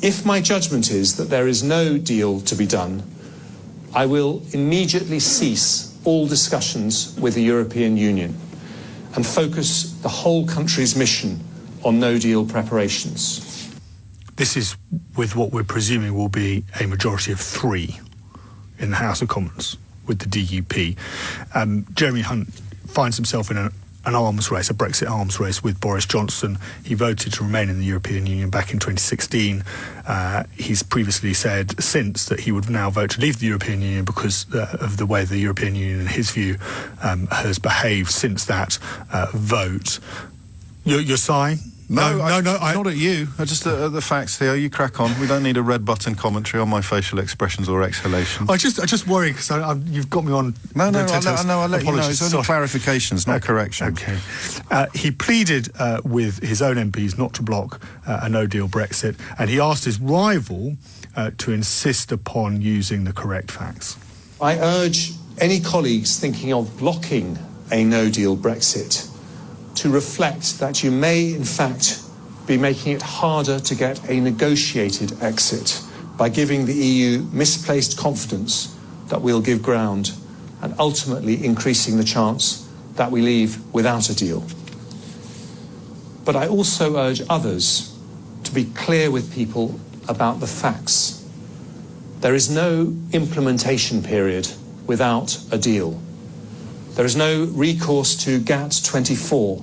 If my judgment is that there is no deal to be done, I will immediately cease all discussions with the European Union and focus the whole country's mission on no-deal preparations. This is with what we're presuming will be a majority of 3 in the House of Commons with the DUP. Jeremy Hunt finds himself in an arms race, a Brexit arms race with Boris Johnson. He voted to remain in the European Union back in 2016. He's previously said since that he would now vote to leave the European Union because of the way the European Union, in his view, has behaved since that vote. You're sighing? No, not at you. Just the facts, Theo. You crack on. We don't need a red button commentary on my facial expressions or exhalations. I just worry because you've got me on. No, I'll let you know. It's only clarifications, not corrections. Okay. He pleaded with his own MPs not to block a no-deal Brexit, and he asked his rival to insist upon using the correct facts. I urge any colleagues thinking of blocking a no-deal Brexit to reflect that you may, in fact, be making it harder to get a negotiated exit by giving the EU misplaced confidence that we'll give ground and ultimately increasing the chance that we leave without a deal. But I also urge others to be clear with people about the facts. There is no implementation period without a deal. There is no recourse to GATT 24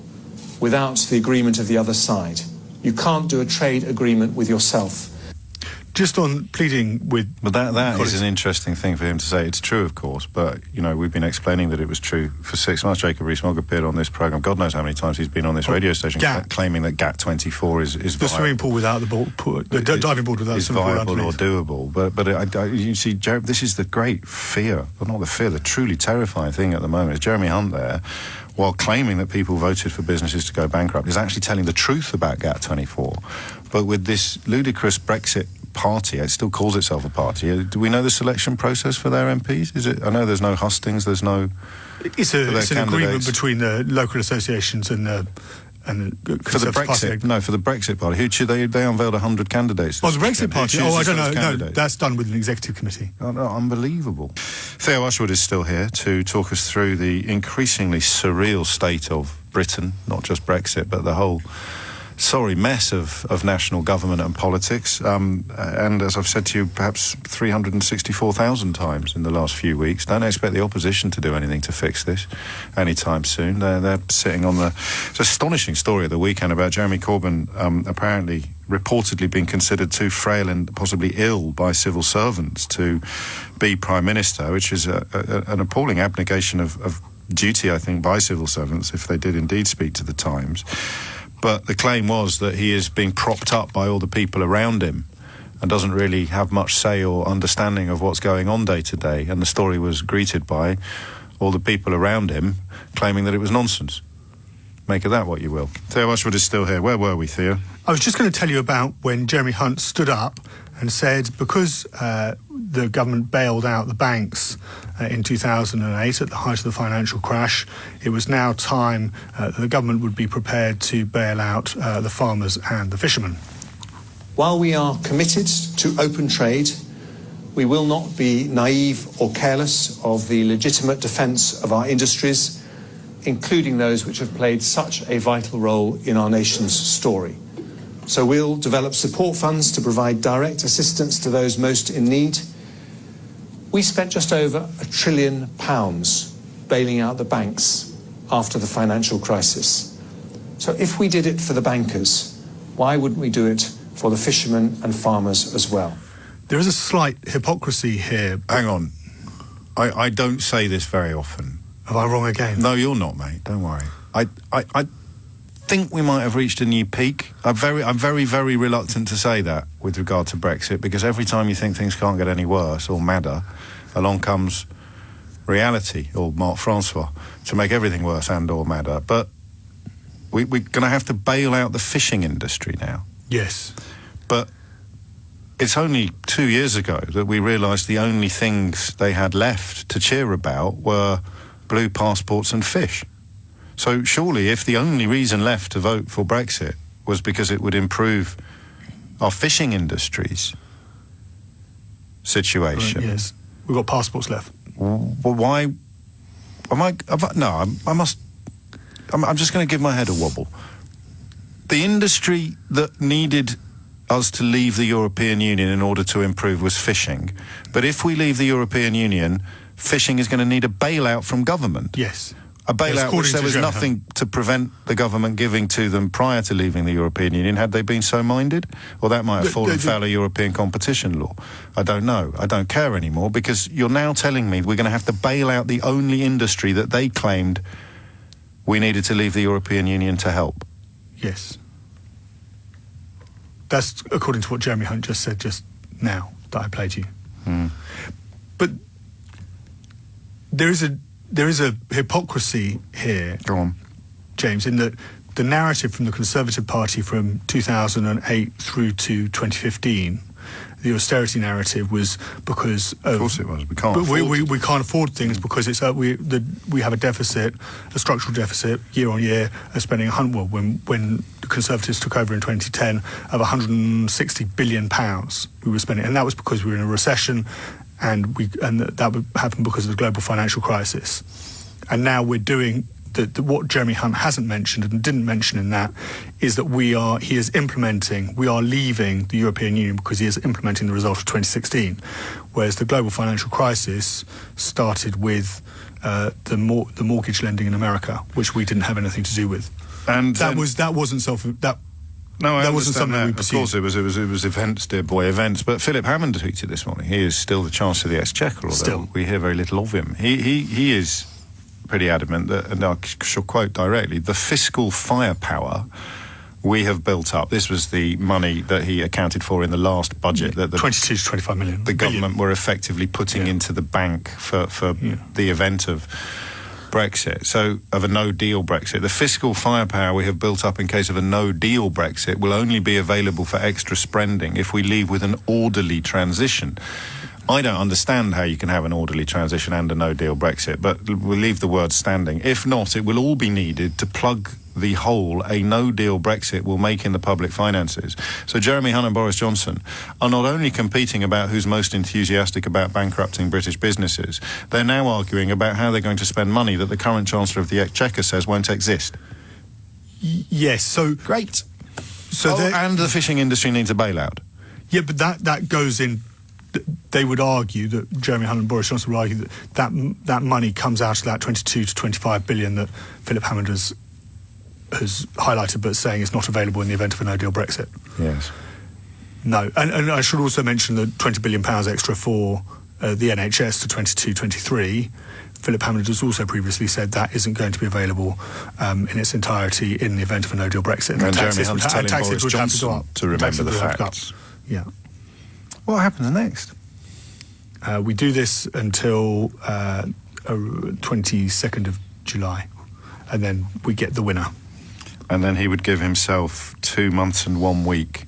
without the agreement of the other side. You can't do a trade agreement with yourself. Just on pleading with... But that is an interesting thing for him to say. It's true, of course, but, you know, we've been explaining that it was true for 6 months. Jacob Rees-Mogg appeared on this programme. God knows how many times he's been on this radio station claiming that GATT 24 is the swimming pool without the ball, the diving board without the swimming pool viable or doable. But you see, this is the great fear, but not the fear, the truly terrifying thing at the moment is Jeremy Hunt there, while claiming that people voted for businesses to go bankrupt, is actually telling the truth about GATT 24. But with this ludicrous Brexit party, it still calls itself a party. Do we know the selection process for their MPs? Is it? I know there's no hustings, there's no... It's an agreement between the local associations and the for the Brexit, no, for the Brexit party. Who should they unveiled 100 candidates? Oh, the Brexit party. Oh, I don't know. No, that's done with an executive committee. Oh, no, unbelievable. Theo Ushwood is still here to talk us through the increasingly surreal state of Britain, not just Brexit, but the whole sorry mess of national government and politics. And as I've said to you, perhaps 364,000 times in the last few weeks. Don't expect the opposition to do anything to fix this anytime soon. They're sitting on the... It's an astonishing story of the weekend about Jeremy Corbyn apparently reportedly being considered too frail and possibly ill by civil servants to be Prime Minister, which is an appalling abnegation of duty, I think, by civil servants if they did indeed speak to the Times. But the claim was that he is being propped up by all the people around him and doesn't really have much say or understanding of what's going on day to day. And the story was greeted by all the people around him claiming that it was nonsense. Make of that what you will. Theo Ashford is still here. Where were we, Theo? I was just going to tell you about when Jeremy Hunt stood up and said because the government bailed out the banks in 2008 at the height of the financial crash, it was now time that the government would be prepared to bail out the farmers and the fishermen. While we are committed to open trade, we will not be naive or careless of the legitimate defence of our industries, including those which have played such a vital role in our nation's story. So we'll develop support funds to provide direct assistance to those most in need. We spent just over £1 trillion bailing out the banks after the financial crisis. So if we did it for the bankers, why wouldn't we do it for the fishermen and farmers as well? There is a slight hypocrisy here. Hang on. I don't say this very often. Am I wrong again? No, you're not, mate. Don't worry. I think we might have reached a new peak. I'm very, very reluctant to say that with regard to Brexit, because every time you think things can't get any worse or madder, along comes reality, or Marc Francois, to make everything worse and or madder. But we're going to have to bail out the fishing industry now. Yes. But it's only 2 years ago that we realised the only things they had left to cheer about were blue passports and fish. So surely if the only reason left to vote for Brexit was because it would improve our fishing industry's situation... Right, yes. We've got passports left. Well, why... I'm just going to give my head a wobble. The industry that needed us to leave the European Union in order to improve was fishing. But if we leave the European Union, fishing is going to need a bailout from government. Yes. A bailout which there was nothing to prevent the government giving to them prior to leaving the European Union, had they been so minded. Or that might have fallen foul of European competition law. I don't know. I don't care anymore, because you're now telling me we're going to have to bail out the only industry that they claimed we needed to leave the European Union to help. Yes. That's according to what Jeremy Hunt just said just now that I played you. But there is a hypocrisy here. Go on, James, in that the narrative from the Conservative Party from 2008 through to 2015, the austerity narrative was because of course it was. We can't. But we can't afford things because it's we have a deficit, a structural deficit year on year of spending when the Conservatives took over in 2010 of £160 billion we were spending, and that was because we were in a recession, and that would happen because of the global financial crisis. And now we're doing what Jeremy Hunt hasn't mentioned and didn't mention in that is that we are leaving the European Union because he is implementing the result of 2016, whereas the global financial crisis started with the mortgage lending in America, which we didn't have anything to do with. And that wasn't something we pursued. Of course, it was events, dear boy, events. But Philip Hammond tweeted this morning. He is still the Chancellor of the Exchequer, although we hear very little of him. He is pretty adamant that, and I shall quote directly, the fiscal firepower we have built up. This was the money that he accounted for in the last budget. That the 22 to 25 million. The government were effectively putting into the bank for the event of Brexit, so of a no-deal Brexit. The fiscal firepower we have built up in case of a no-deal Brexit will only be available for extra spending if we leave with an orderly transition. I don't understand how you can have an orderly transition and a no-deal Brexit, but we'll leave the word standing. If not, it will all be needed to plug the hole a no-deal Brexit will make in the public finances. So Jeremy Hunt and Boris Johnson are not only competing about who's most enthusiastic about bankrupting British businesses, they're now arguing about how they're going to spend money that the current Chancellor of the Exchequer says won't exist. Yes, so... Great. So and the fishing industry needs a bailout. Yeah, but that goes in... They would argue that Jeremy Hunt and Boris Johnson would argue that money comes out of that 22 to 25 billion that Philip Hammond has highlighted, but saying it's not available in the event of a no-deal Brexit. Yes. No, and I should also mention the £20 billion extra for the NHS to 22-23. Philip Hammond has also previously said that isn't going to be available in its entirety in the event of a no-deal Brexit. And Jeremy Hunt's telling Boris Johnson to remember the facts. Yeah. What happens next? We do this until 22nd of July, and then we get the winner. And then he would give himself 2 months and 1 week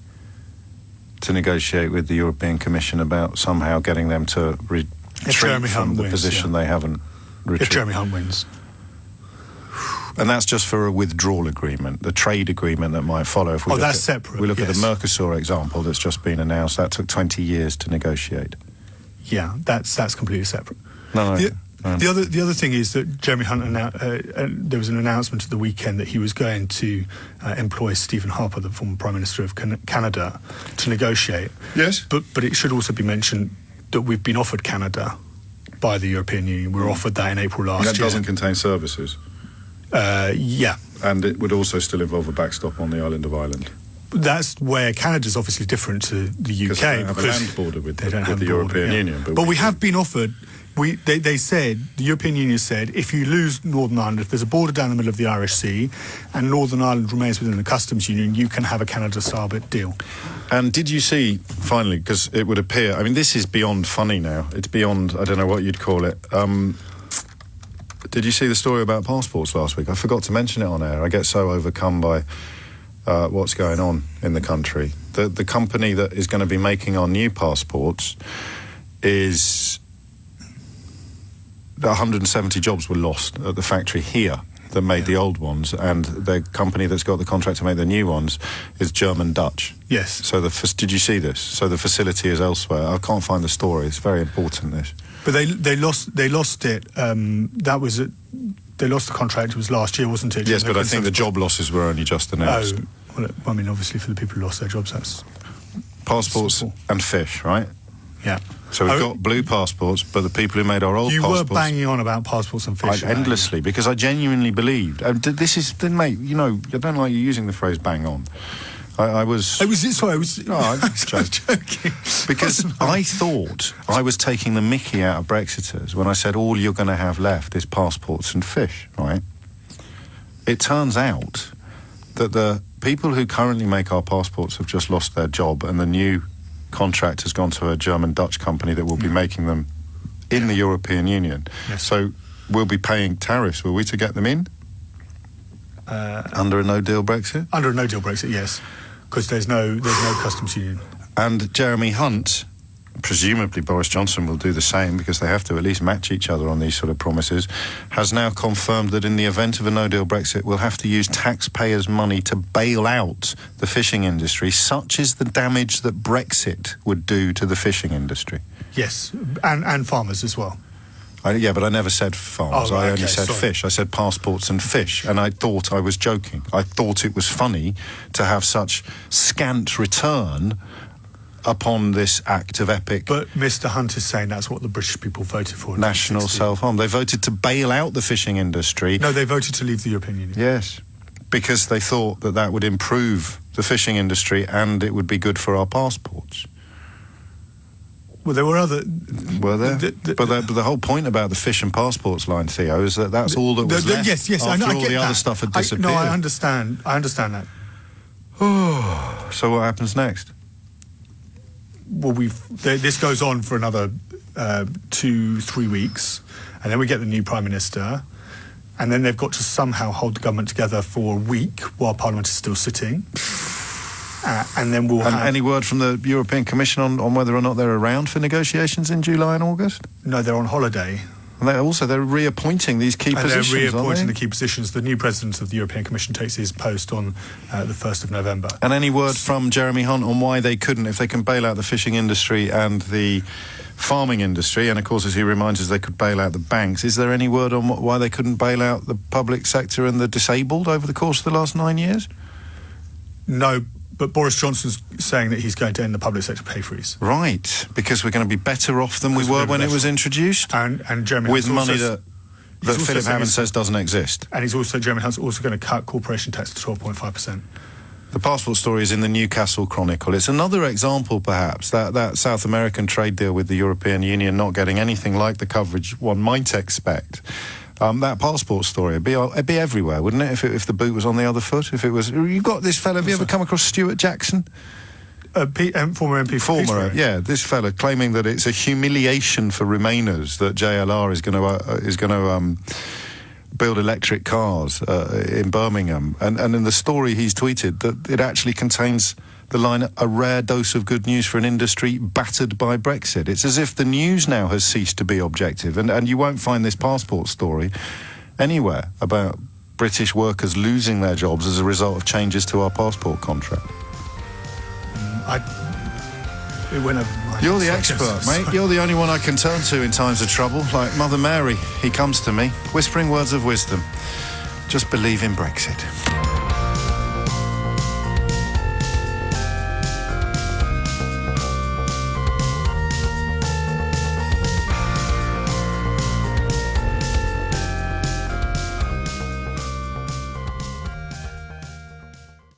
to negotiate with the European Commission about somehow getting them to retreat from the position they haven't retreated. If Jeremy Hunt wins. And that's just for a withdrawal agreement, the trade agreement that might follow. If we that's separate. We look at the Mercosur example that's just been announced. That took 20 years to negotiate. Yeah, that's completely separate. No. The other thing is that Jeremy Hunt there was an announcement at the weekend that he was going to employ Stephen Harper, the former Prime Minister of Canada, to negotiate. Yes. But it should also be mentioned that we've been offered Canada by the European Union. We were offered that in April last year. That doesn't contain services. Yeah. And it would also still involve a backstop on the island of Ireland. That's where Canada's obviously different to the UK. Because they don't have a land border with the European Union. But we have been offered... They said, the European Union said, if you lose Northern Ireland, if there's a border down the middle of the Irish Sea and Northern Ireland remains within the customs union, you can have a Canada-Sarbit deal. And did you see, finally, because it would appear, I mean, this is beyond funny now. It's beyond, I don't know what you'd call it. Did you see the story about passports last week? I forgot to mention it on air. I get so overcome by what's going on in the country. The company that is going to be making our new passports is... 170 jobs were lost at the factory here that made the old ones, and the company that's got the contract to make the new ones is German-Dutch. Yes. So did you see this? So the facility is elsewhere. I can't find the story. It's very important, this. But they lost it. They lost the contract. It was last year, wasn't it? Yes, but I think the job losses were only just announced. Oh, well, I mean, obviously for the people who lost their jobs, that's... Passports and fish, right? Yeah. So we've got blue passports, but the people who made our old passports... You were banging on about passports and fish. Endlessly, because I genuinely believed... mate, you know, I don't like you using the phrase bang on. I was... No, I was joking. Because I thought I was taking the mickey out of Brexiters when I said all you're going to have left is passports and fish, right? It turns out that the people who currently make our passports have just lost their job, and the new contract has gone to a German-Dutch company that will be making them in the European Union. Yes. So we'll be paying tariffs, were we, to get them in? Under a no-deal Brexit? Under a no-deal Brexit, yes. Because there's no customs union. And Jeremy Hunt, presumably Boris Johnson will do the same, because they have to at least match each other on these sort of promises, has now confirmed that in the event of a no-deal Brexit, we'll have to use taxpayers' money to bail out the fishing industry. Such is the damage that Brexit would do to the fishing industry. Yes, and farmers as well. Yeah, but I never said farmers. Oh, right, I only said sorry. fish. I said passports and fish, and I thought I was joking. I thought it was funny to have such scant return upon this act of epic... But Mr Hunt is saying that's what the British people voted for. National self-harm. They voted to bail out the fishing industry. No, they voted to leave the European Union. Yes, because they thought that would improve the fishing industry and it would be good for our passports. Well, there were other... Were there? But the whole point about the fish and passports line, Theo, is that that's all that was left yes, after I all get the that. other stuff had disappeared. I understand that. So what happens next? Well, this goes on for another 2-3 weeks, and then we get the new Prime Minister, and then they've got to somehow hold the government together for a week while Parliament is still sitting. And then we'll have... Any word from the European Commission on whether or not they're around for negotiations in July and August? No, they're on holiday. And they're reappointing these key positions. They're reappointing the key positions. The new president of the European Commission takes his post on the 1st of November. And any word from Jeremy Hunt on why they couldn't, if they can bail out the fishing industry and the farming industry, and of course, as he reminds us, they could bail out the banks. Is there any word on why they couldn't bail out the public sector and the disabled over the course of the last 9 years? No, but Boris Johnson's saying that he's going to end the public sector pay freeze. Right, because we're going to be better off than we were when it was introduced? And Jeremy with Hunt's money that Philip Hammond says doesn't exist. And Jeremy Hunt's also going to cut corporation tax to 12.5%. The passport story is in the Newcastle Chronicle. It's another example, perhaps, that South American trade deal with the European Union not getting anything like the coverage one might expect. That passport story, it'd be everywhere, wouldn't it, if the boot was on the other foot? If it was... You've got this fella, have you ever come across Stuart Jackson? Former MP. Yeah, this fella claiming that it's a humiliation for Remainers that JLR is going to build electric cars in Birmingham, and in the story he's tweeted that it actually contains the line, a rare dose of good news for an industry battered by Brexit. It's as if the news now has ceased to be objective, and you won't find this passport story anywhere about British workers losing their jobs as a result of changes to our passport contract. You're the expert, mate. You're the only one I can turn to in times of trouble. Like Mother Mary, he comes to me, whispering words of wisdom. Just believe in Brexit.